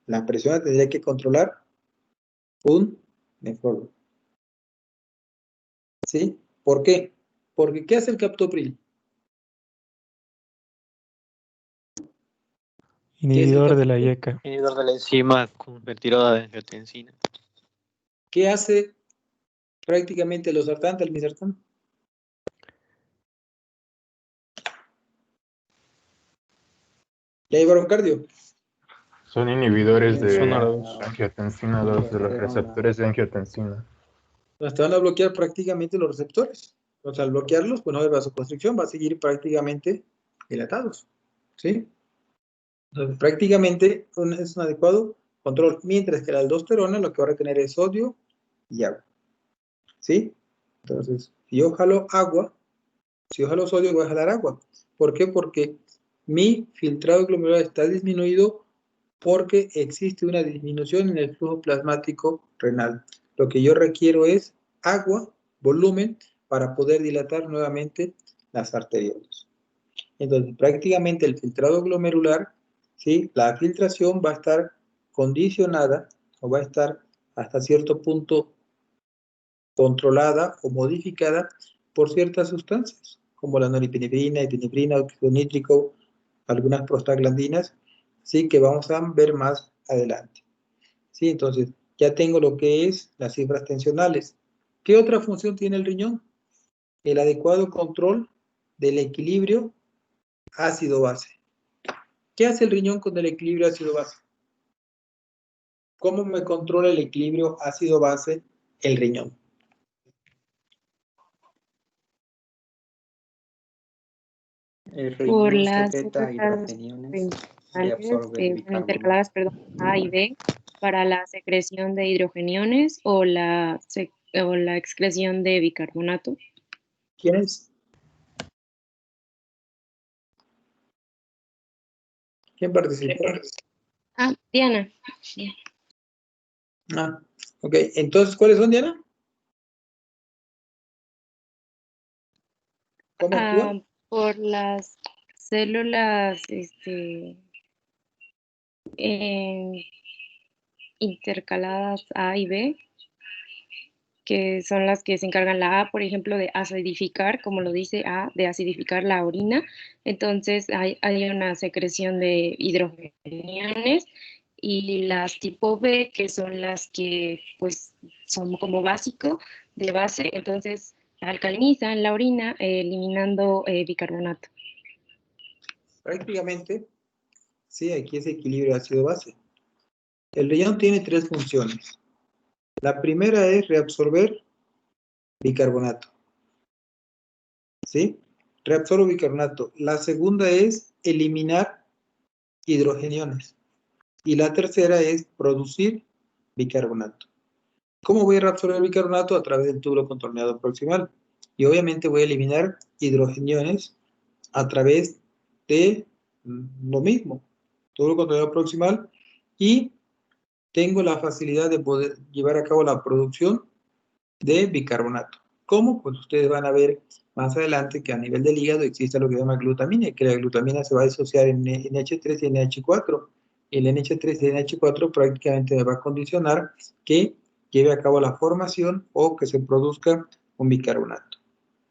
La presión la tendría que controlar un nefrólogo. ¿Sí? ¿Por qué? Porque ¿qué hace el captopril? Inhibidor de la IECA. Inhibidor de la enzima convertidora de angiotensina. ¿Qué hace prácticamente los sartán, el misartán? ¿Ya llevaron cardio? Son inhibidores de angiotensina 2, de los receptores de angiotensina. Te van a bloquear prácticamente los receptores. O sea, al bloquearlos, pues no hay vasoconstricción, va a seguir prácticamente dilatados. ¿Sí? Entonces, prácticamente es un adecuado control, mientras que la aldosterona lo que va a retener es sodio y agua. ¿Sí? Entonces, si yo jalo agua, si yo jalo sodio, voy a jalar agua. ¿Por qué? Porque mi filtrado glomerular está disminuido porque existe una disminución en el flujo plasmático renal. Lo que yo requiero es agua, volumen, para poder dilatar nuevamente las arteriolas. Entonces, prácticamente el filtrado glomerular, ¿sí? La filtración va a estar condicionada o va a estar hasta cierto punto controlada o modificada por ciertas sustancias, como la noripinefrina, epinefrina, óxido nítrico, algunas prostaglandinas, ¿sí? Que vamos a ver más adelante. ¿Sí? Entonces, ya tengo lo que es las cifras tensionales. ¿Qué otra función tiene el riñón? El adecuado control del equilibrio ácido-base. ¿Qué hace el riñón con el equilibrio ácido-base? ¿Cómo me controla el equilibrio ácido-base el riñón? El Por riñón las secreta células hidrogeniones y principales, absorbe el bicarbonato. intercaladas, perdón, A y B, para la secreción de hidrogeniones o la excreción de bicarbonato. ¿Quién es? ¿Quién participó? Ah, Diana. Ah, ok. Entonces, ¿cuáles son, Diana? ¿Cómo actúan? Por las células intercaladas A y B, que son las que se encargan la A, por ejemplo, de acidificar, como lo dice A, de acidificar la orina. Entonces hay una secreción de hidrogeniones, y las tipo B, que son las que pues son como básico de base, entonces alcalinizan la orina eliminando bicarbonato. Prácticamente, sí, aquí es equilibrio ácido-base. El riñón tiene tres funciones. La primera es reabsorber bicarbonato. ¿Sí? Reabsorbo bicarbonato. La segunda es eliminar hidrogeniones. Y la tercera es producir bicarbonato. ¿Cómo voy a reabsorber bicarbonato? A través del túbulo contorneado proximal. Y obviamente voy a eliminar hidrogeniones a través de lo mismo, túbulo contorneado proximal, y tengo la facilidad de poder llevar a cabo la producción de bicarbonato. ¿Cómo? Pues ustedes van a ver más adelante que a nivel del hígado existe lo que se llama glutamina, y que la glutamina se va a disociar en NH3 y NH4. El NH3 y NH4 prácticamente me va a condicionar que lleve a cabo la formación o que se produzca un bicarbonato.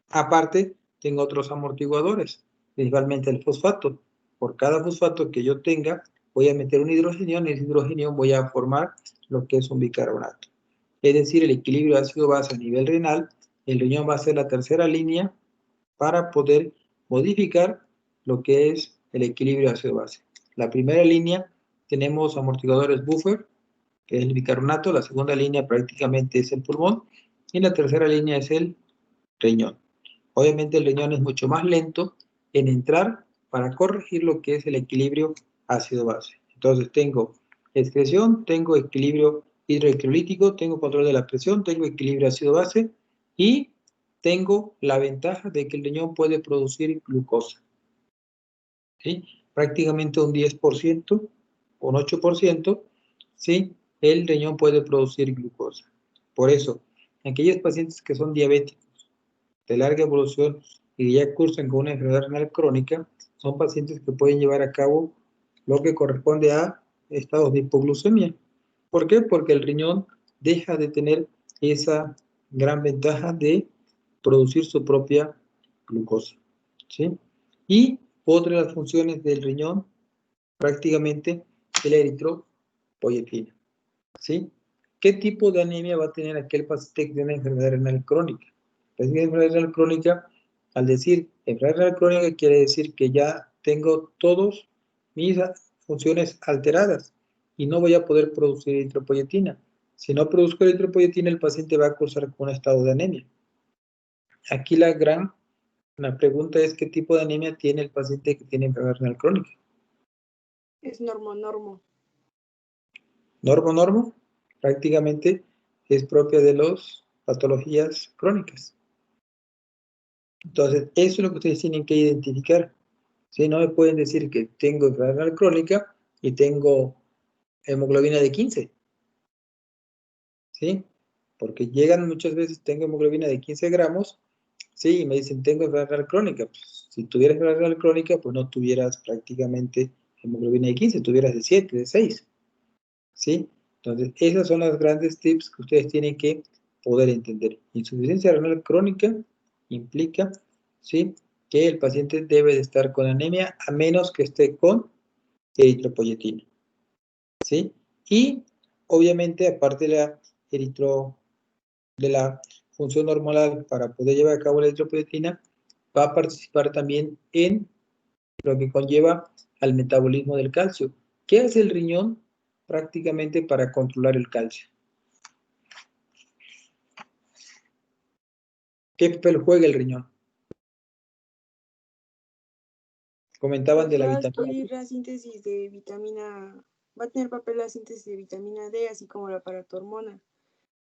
Aparte, tengo otros amortiguadores, principalmente el fosfato. Por cada fosfato que yo tenga, voy a meter un hidrogenión, y ese hidrogenión voy a formar lo que es un bicarbonato. Es decir, el equilibrio ácido-base a nivel renal, el riñón va a ser la tercera línea para poder modificar lo que es el equilibrio ácido-base. La primera línea tenemos amortiguadores buffer, que es el bicarbonato. La segunda línea prácticamente es el pulmón, y la tercera línea es el riñón. Obviamente el riñón es mucho más lento en entrar para corregir lo que es el equilibrio ácido-base. Entonces tengo excreción, tengo equilibrio hidroelectrolítico, tengo control de la presión, tengo equilibrio ácido-base, y tengo la ventaja de que el riñón puede producir glucosa. ¿Sí? Prácticamente un 10%, un 8%, ¿sí? El riñón puede producir glucosa. Por eso, aquellos pacientes que son diabéticos de larga evolución y ya cursan con una enfermedad renal crónica, son pacientes que pueden llevar a cabo lo que corresponde a estados de hipoglucemia. ¿Por qué? Porque el riñón deja de tener esa gran ventaja de producir su propia glucosa. ¿Sí? Y otra de las funciones del riñón, prácticamente, es la eritropoyetina. ¿Sí? ¿Qué tipo de anemia va a tener aquel paciente que tiene una enfermedad renal crónica? La enfermedad renal crónica, al decir enfermedad renal crónica, quiere decir que ya tengo todas mis funciones alteradas y no voy a poder producir eritropoyetina. Si no produzco eritropoyetina, el paciente va a cursar con un estado de anemia. Aquí la pregunta es: ¿qué tipo de anemia tiene el paciente que tiene enfermedad renal crónica? Es normo. Normo, prácticamente es propia de las patologías crónicas. Entonces, eso es lo que ustedes tienen que identificar. ¿Sí? No me pueden decir que tengo enfermedad renal crónica y tengo hemoglobina de 15. ¿Sí? Porque llegan muchas veces, tengo hemoglobina de 15 gramos, Sí, me dicen, tengo enfermedad renal crónica. Pues, si tuvieras enfermedad renal crónica, pues no tuvieras prácticamente hemoglobina de 15, tuvieras de 7, de 6. ¿Sí? Entonces, esas son las grandes tips que ustedes tienen que poder entender. Insuficiencia renal crónica implica, ¿sí?, que el paciente debe de estar con anemia a menos que esté con eritropoyetina. ¿Sí? Y, obviamente, aparte de la función hormonal para poder llevar a cabo la eritropoyetina, va a participar también en lo que conlleva al metabolismo del calcio. ¿Qué hace el riñón prácticamente para controlar el calcio? ¿Qué papel juega el riñón? Comentaban de la Va a vitamina D. adquirir la síntesis de vitamina, va a tener papel la síntesis de vitamina D, así como la paratormona.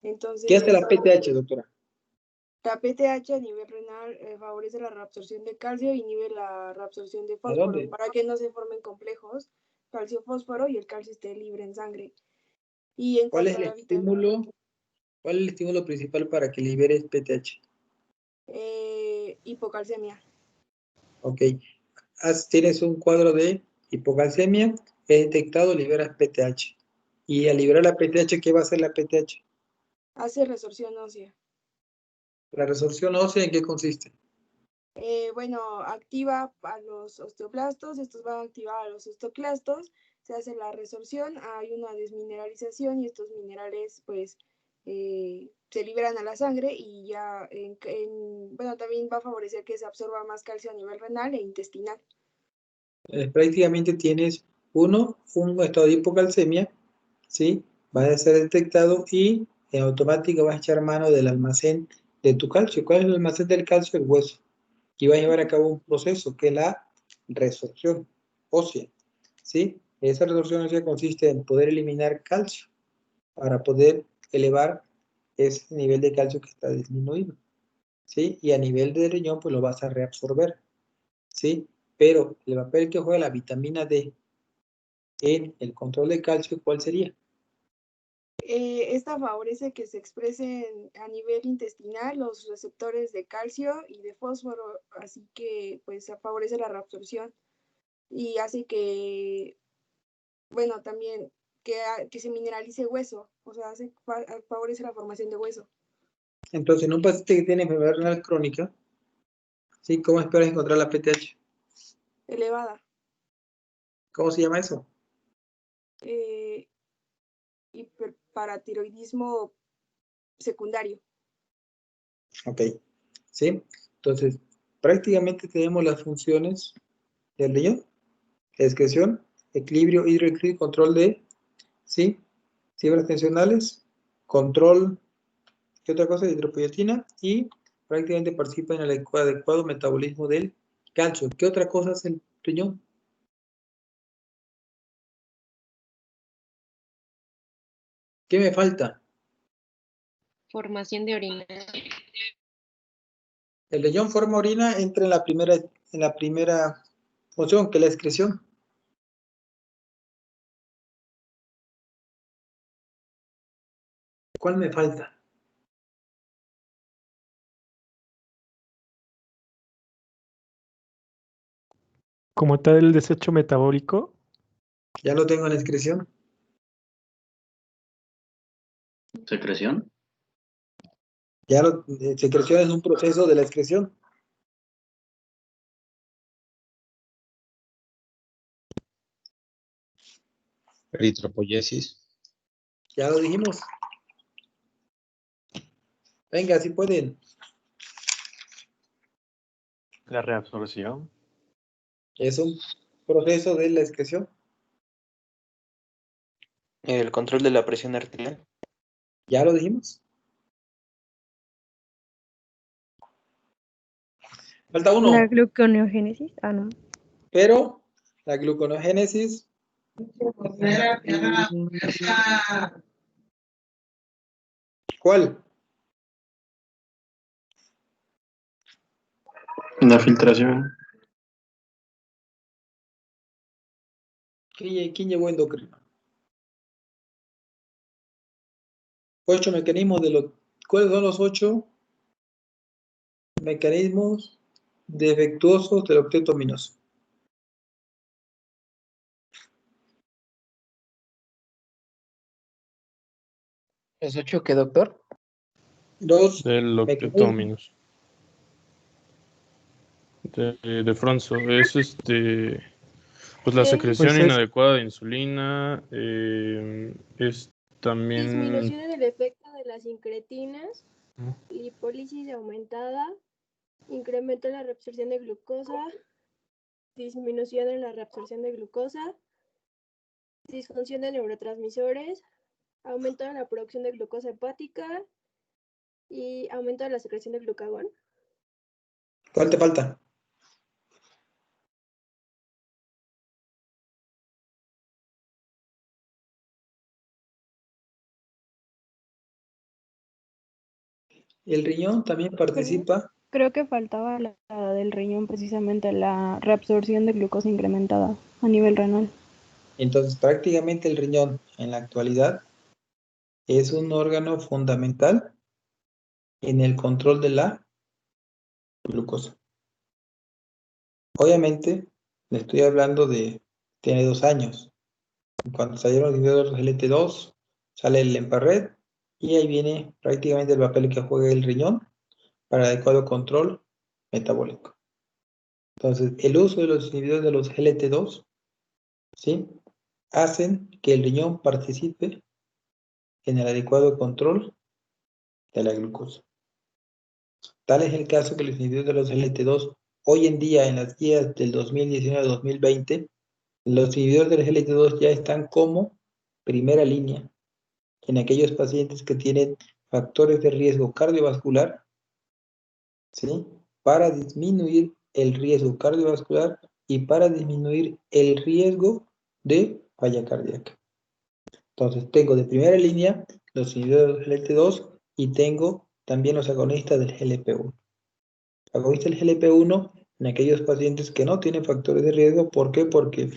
Entonces, ¿Qué hace la PTH, doctora? la PTH a nivel renal favorece la reabsorción de calcio y inhibe la reabsorción de ¿A fósforo dónde? para que no se formen complejos calcio-fósforo y el calcio esté libre en sangre. Y en ¿Cuál es cuanto a el la vitamina, estímulo principal para que liberes PTH? hipocalcemia. Ok. Tienes un cuadro de hipocalcemia, he detectado, liberas PTH. Y al liberar la PTH, ¿qué va a hacer la PTH? Hace resorción ósea. La resorción ósea, ¿en qué consiste? Bueno, activa a los osteoblastos, estos van a activar a los osteoclastos, se hace la resorción, hay una desmineralización y estos minerales pues se liberan a la sangre y ya, bueno, también va a favorecer que se absorba más calcio a nivel renal e intestinal. Prácticamente tienes un estado de hipocalcemia, ¿sí? Va a ser detectado y en automático vas a echar mano del almacén de tu calcio. ¿Cuál es el almacén del calcio? El hueso. Y va a llevar a cabo un proceso que es la resorción ósea, ¿sí? Esa resorción ósea consiste en poder eliminar calcio para poder elevar ese nivel de calcio que está disminuido, ¿sí? Y a nivel de riñón, pues lo vas a reabsorber, ¿sí? Pero el papel que juega la vitamina D en el control de calcio, ¿cuál sería? Esta favorece que se expresen a nivel intestinal los receptores de calcio y de fósforo, así que pues favorece la reabsorción y hace que, bueno, también que se mineralice hueso, o sea, favorece la formación de hueso. Entonces, en un paciente que tiene enfermedad renal crónica, ¿sí? ¿Cómo esperas encontrar la PTH? Elevada. ¿Cómo se llama eso? Hiperparatiroidismo secundario. Ok, ¿sí? Entonces, prácticamente tenemos las funciones del riñón: excreción, equilibrio hidroelectrólico, control de, ¿sí?, fibras tensionales, control, ¿qué otra cosa? De hidropoietina, y prácticamente participa en el adecuado metabolismo del calcio. ¿Qué otra cosa hace el riñón? ¿Qué me falta? Formación de orina. El riñón forma orina, entra en la primera función, que es la excreción. ¿Cuál me falta? Como tal, el desecho metabólico. Ya lo tengo en la excreción. ¿Secreción? Ya secreción es un proceso de la excreción. Eritropoyesis. Ya lo dijimos. Venga, si pueden. La reabsorción. Es un proceso de la excreción. El control de la presión arterial. Ya lo dijimos. Falta La uno. gluconeogénesis. Ah, no. Pero la gluconeogénesis. ¿Cuál? La filtración. ¿Quién llevó endocrino? 8 mecanismos de los. ¿Cuáles son los 8 mecanismos defectuosos del octeto ominoso. ¿Los 8 qué, doctor? Los Del octeto mecanismos. ominoso. De Fronzo. Es pues la Ok. secreción Pues es, inadecuada de insulina. Es también. Disminución en el efecto de las incretinas, lipólisis aumentada, incremento en la reabsorción de glucosa, disminución en la reabsorción de glucosa, disfunción de neurotransmisores, aumento en la producción de glucosa hepática y aumento de la secreción de glucagón. ¿Cuál te falta? El riñón también participa. Creo que faltaba la del riñón, precisamente la reabsorción de glucosa incrementada a nivel renal. Entonces, prácticamente el riñón en la actualidad es un órgano fundamental en el control de la glucosa. Obviamente, le estoy hablando de, tiene 2 años. Cuando salieron los inhibidores GLT2, sale el Empared y ahí viene prácticamente el papel que juega el riñón para adecuado control metabólico. Entonces, el uso de los inhibidores de los GLT2, ¿sí?, hacen que el riñón participe en el adecuado control de la glucosa. Tal es el caso que los inhibidores de los GLT2 hoy en día en las guías del 2019-2020, los inhibidores del GLT2 ya están como primera línea en aquellos pacientes que tienen factores de riesgo cardiovascular, ¿sí?, para disminuir el riesgo cardiovascular y para disminuir el riesgo de falla cardíaca. Entonces, tengo de primera línea los inhibidores del GLT2 y tengo también los agonistas del GLP-1. Agonistas del GLP-1 en aquellos pacientes que no tienen factores de riesgo. ¿Por qué? Porque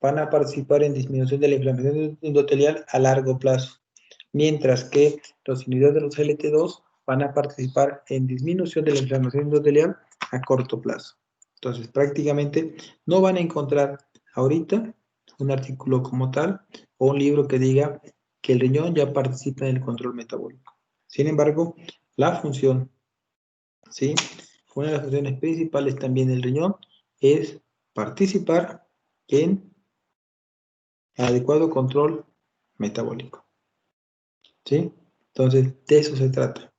van a participar en disminución de la inflamación endotelial a largo plazo, mientras que los inhibidores de los GLT2 van a participar en disminución de la inflamación endotelial a corto plazo. Entonces, prácticamente no van a encontrar ahorita un artículo como tal o un libro que diga que el riñón ya participa en el control metabólico. Sin embargo, la función, ¿sí?, una de las funciones principales también del riñón es participar en adecuado control metabólico. ¿Sí? Entonces, de eso se trata.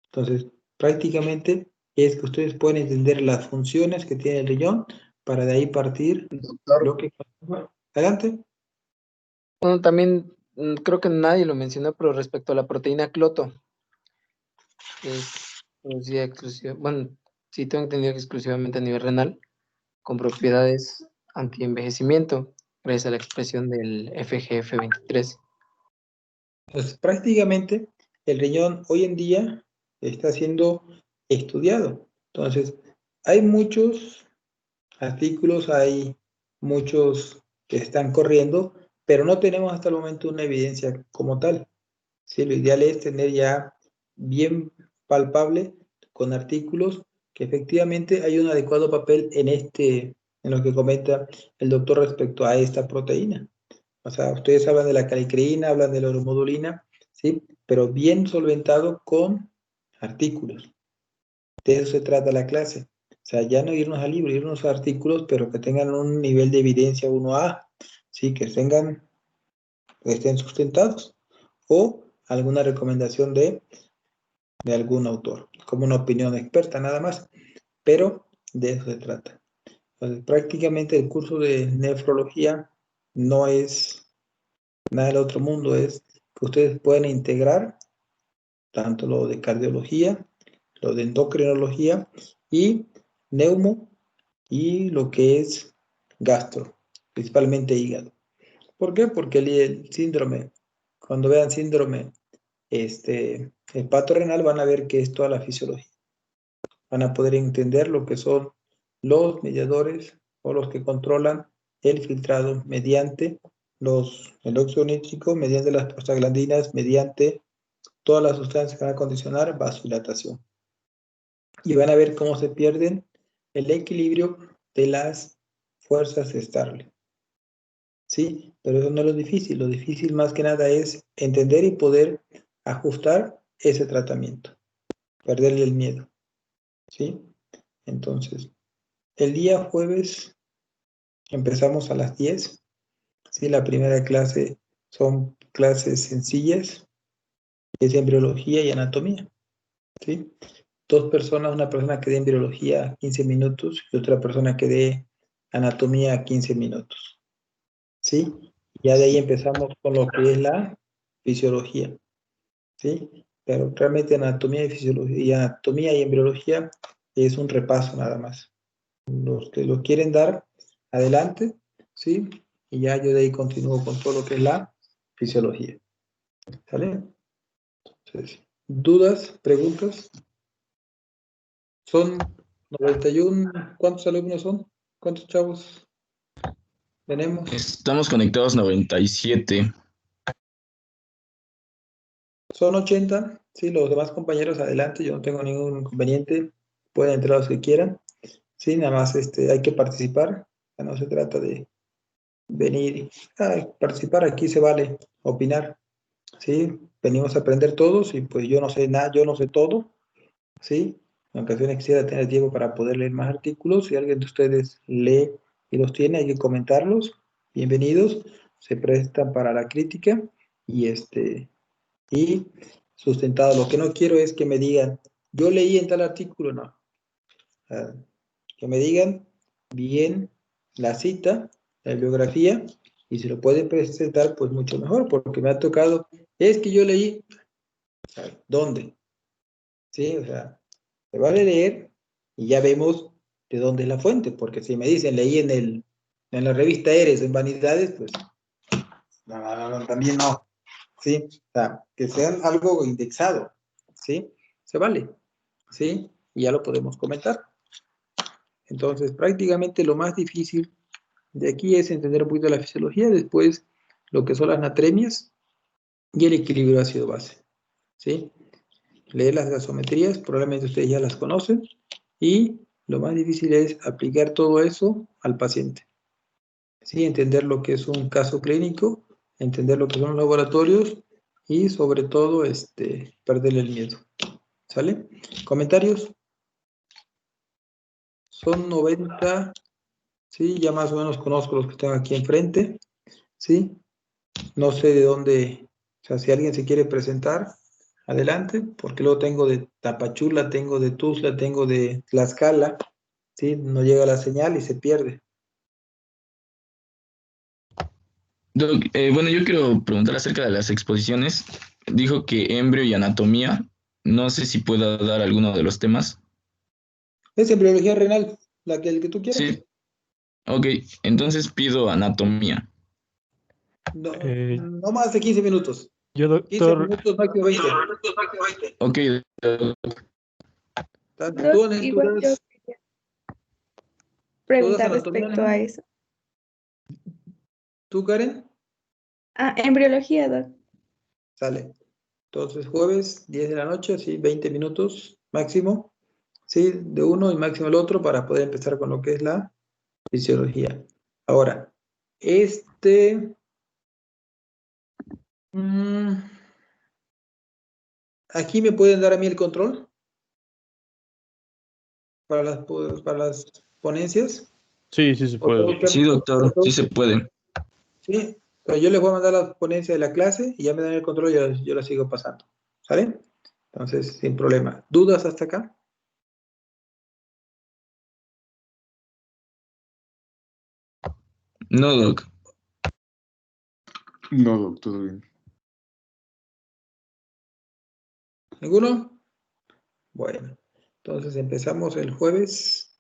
Entonces, prácticamente es que ustedes pueden entender las funciones que tiene el riñón para de ahí partir lo que... Adelante. Bueno, también creo que nadie lo mencionó, pero respecto a la proteína cloto, que es producida bueno, sí tengo entendido que exclusivamente a nivel renal, con propiedades antienvejecimiento, gracias a la expresión del FGF23. Pues prácticamente el riñón hoy en día está siendo estudiado. Entonces, hay muchos artículos, hay muchos que están corriendo, pero no tenemos hasta el momento una evidencia como tal. Sí, lo ideal es tener ya bien palpable con artículos que efectivamente hay un adecuado papel en lo que comenta el doctor respecto a esta proteína. O sea, ustedes hablan de la calicreína, hablan de la uromodulina, ¿sí? Pero bien solventado con artículos. De eso se trata la clase. O sea, ya no irnos al libro, irnos a artículos, pero que tengan un nivel de evidencia 1A, ¿sí? Que estén sustentados. O alguna recomendación de algún autor, como una opinión experta nada más. Pero de eso se trata. Entonces, prácticamente el curso de nefrología no es nada del otro mundo, es que ustedes pueden integrar tanto lo de cardiología, lo de endocrinología y neumo y lo que es gastro, principalmente hígado. ¿Por qué? Porque el síndrome, cuando vean síndrome hepatorrenal van a ver que es toda la fisiología. Van a poder entender lo que son los mediadores o los que controlan el filtrado mediante el óxido nítrico, mediante las prostaglandinas, mediante todas las sustancias que van a condicionar vasodilatación. y van a ver cómo se pierden el equilibrio de las fuerzas estables. ¿Sí? Pero eso no es lo difícil más que nada es entender y poder ajustar ese tratamiento, perderle el miedo. ¿Sí? Entonces, el día jueves empezamos a las 10. ¿Sí? La primera clase son clases sencillas, es embriología y anatomía. ¿Sí? 2 personas, una persona que dé embriología 15 minutos y otra persona que dé anatomía 15 minutos. ¿Sí? Ya de ahí empezamos con lo que es la fisiología. ¿Sí? Pero realmente anatomía y fisiología, anatomía y embriología es un repaso nada más. Los que lo quieren dar, adelante, ¿sí? Y ya yo de ahí continúo con todo lo que es la fisiología. ¿Sale? Entonces, ¿dudas? ¿Preguntas? Son 91, ¿cuántos alumnos son? ¿Cuántos chavos tenemos? Estamos conectados 97. Son 80, sí, los demás compañeros adelante, yo no tengo ningún inconveniente, pueden entrar los que quieran, sí, nada más hay que participar, ya no se trata de venir a participar, aquí se vale opinar, sí, venimos a aprender todos y pues yo no sé nada, yo no sé todo, sí, en ocasiones quisiera tener tiempo para poder leer más artículos, si alguien de ustedes lee y los tiene, hay que comentarlos, bienvenidos, se prestan para la crítica y y sustentado. Lo que no quiero es que me digan, yo leí en tal artículo, no. Que me digan bien la cita, la bibliografía, y si lo pueden presentar, pues mucho mejor, porque me ha tocado, es que yo leí, ¿dónde? Sí, o sea, se vale leer y ya vemos de dónde es la fuente, porque si me dicen leí en la revista Eres, en Vanidades, pues no, también no. ¿Sí? O sea, que sean algo indexado, ¿sí? Se vale, ¿sí? Y ya lo podemos comentar. Entonces, prácticamente lo más difícil de aquí es entender un poquito la fisiología, después lo que son las natremias y el equilibrio ácido-base, ¿sí? Leer las gasometrías, probablemente ustedes ya las conocen, y lo más difícil es aplicar todo eso al paciente, ¿sí? Entender lo que es un caso clínico, entender lo que son los laboratorios, y sobre todo, perderle el miedo. ¿Sale? ¿Comentarios? Son 90, ¿sí? Ya más o menos conozco los que están aquí enfrente, ¿sí? No sé de dónde, o sea, si alguien se quiere presentar, adelante, porque luego tengo de Tapachula, tengo de Tuzla, tengo de Tlaxcala, ¿sí? No llega la señal y se pierde. Doc, bueno, yo quiero preguntar acerca de las exposiciones. Dijo que embrio y anatomía. No sé si pueda dar alguno de los temas. Es embriología renal, el que tú quieras. Sí. Ok, entonces pido anatomía. No, no más de 15 minutos. Yo, 15 doctor, minutos, máximo 20. Ok. Doc, igual yo quería preguntar respecto a eso. ¿Tú, Karen? Embriología, Doc. Sale. Entonces, jueves, 10 de la noche, sí, 20 minutos máximo, sí, de uno y máximo el otro para poder empezar con lo que es la fisiología. Ahora, aquí me pueden dar a mí el control para las ponencias. Sí, sí se puede. Sí, doctor, sí se puede. Sí, pero yo les voy a mandar la ponencia de la clase y ya me dan el control y yo la sigo pasando. ¿Sale? Entonces, sin problema. ¿Dudas hasta acá? No, doc. No, doc, todo bien. ¿Ninguno? Bueno, entonces empezamos el jueves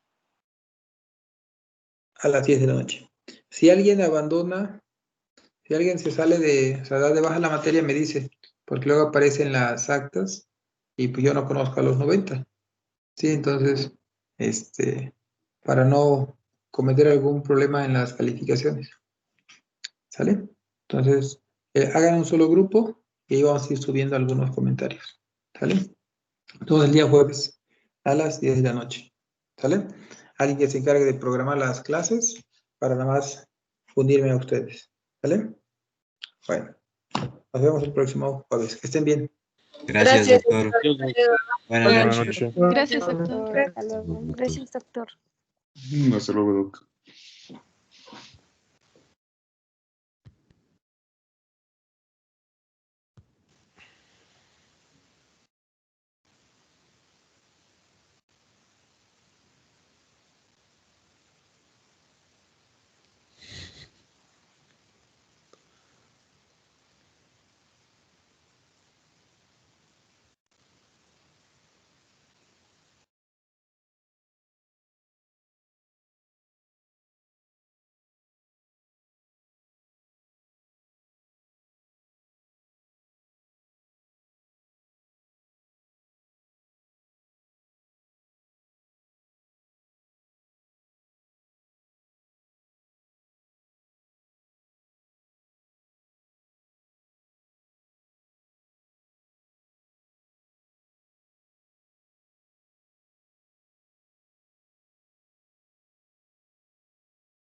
a las 10 de la noche. Si alguien abandona, si alguien se sale o sea, da de baja la materia, me dice, porque luego aparecen las actas y pues yo no conozco a los 90. Sí, entonces, para no cometer algún problema en las calificaciones. ¿Sale? Entonces, hagan un solo grupo y ahí vamos a ir subiendo algunos comentarios. ¿Sale? Entonces, el día jueves a las 10 de la noche. ¿Sale? Alguien que se encargue de programar las clases para nada más unirme a ustedes. ¿Sale? Bueno, nos vemos el próximo jueves. Que estén bien. Gracias, doctor. Buenas Buenas noches. noches. Gracias, doctor. Hasta luego. Gracias, doctor. Hasta luego, doctor.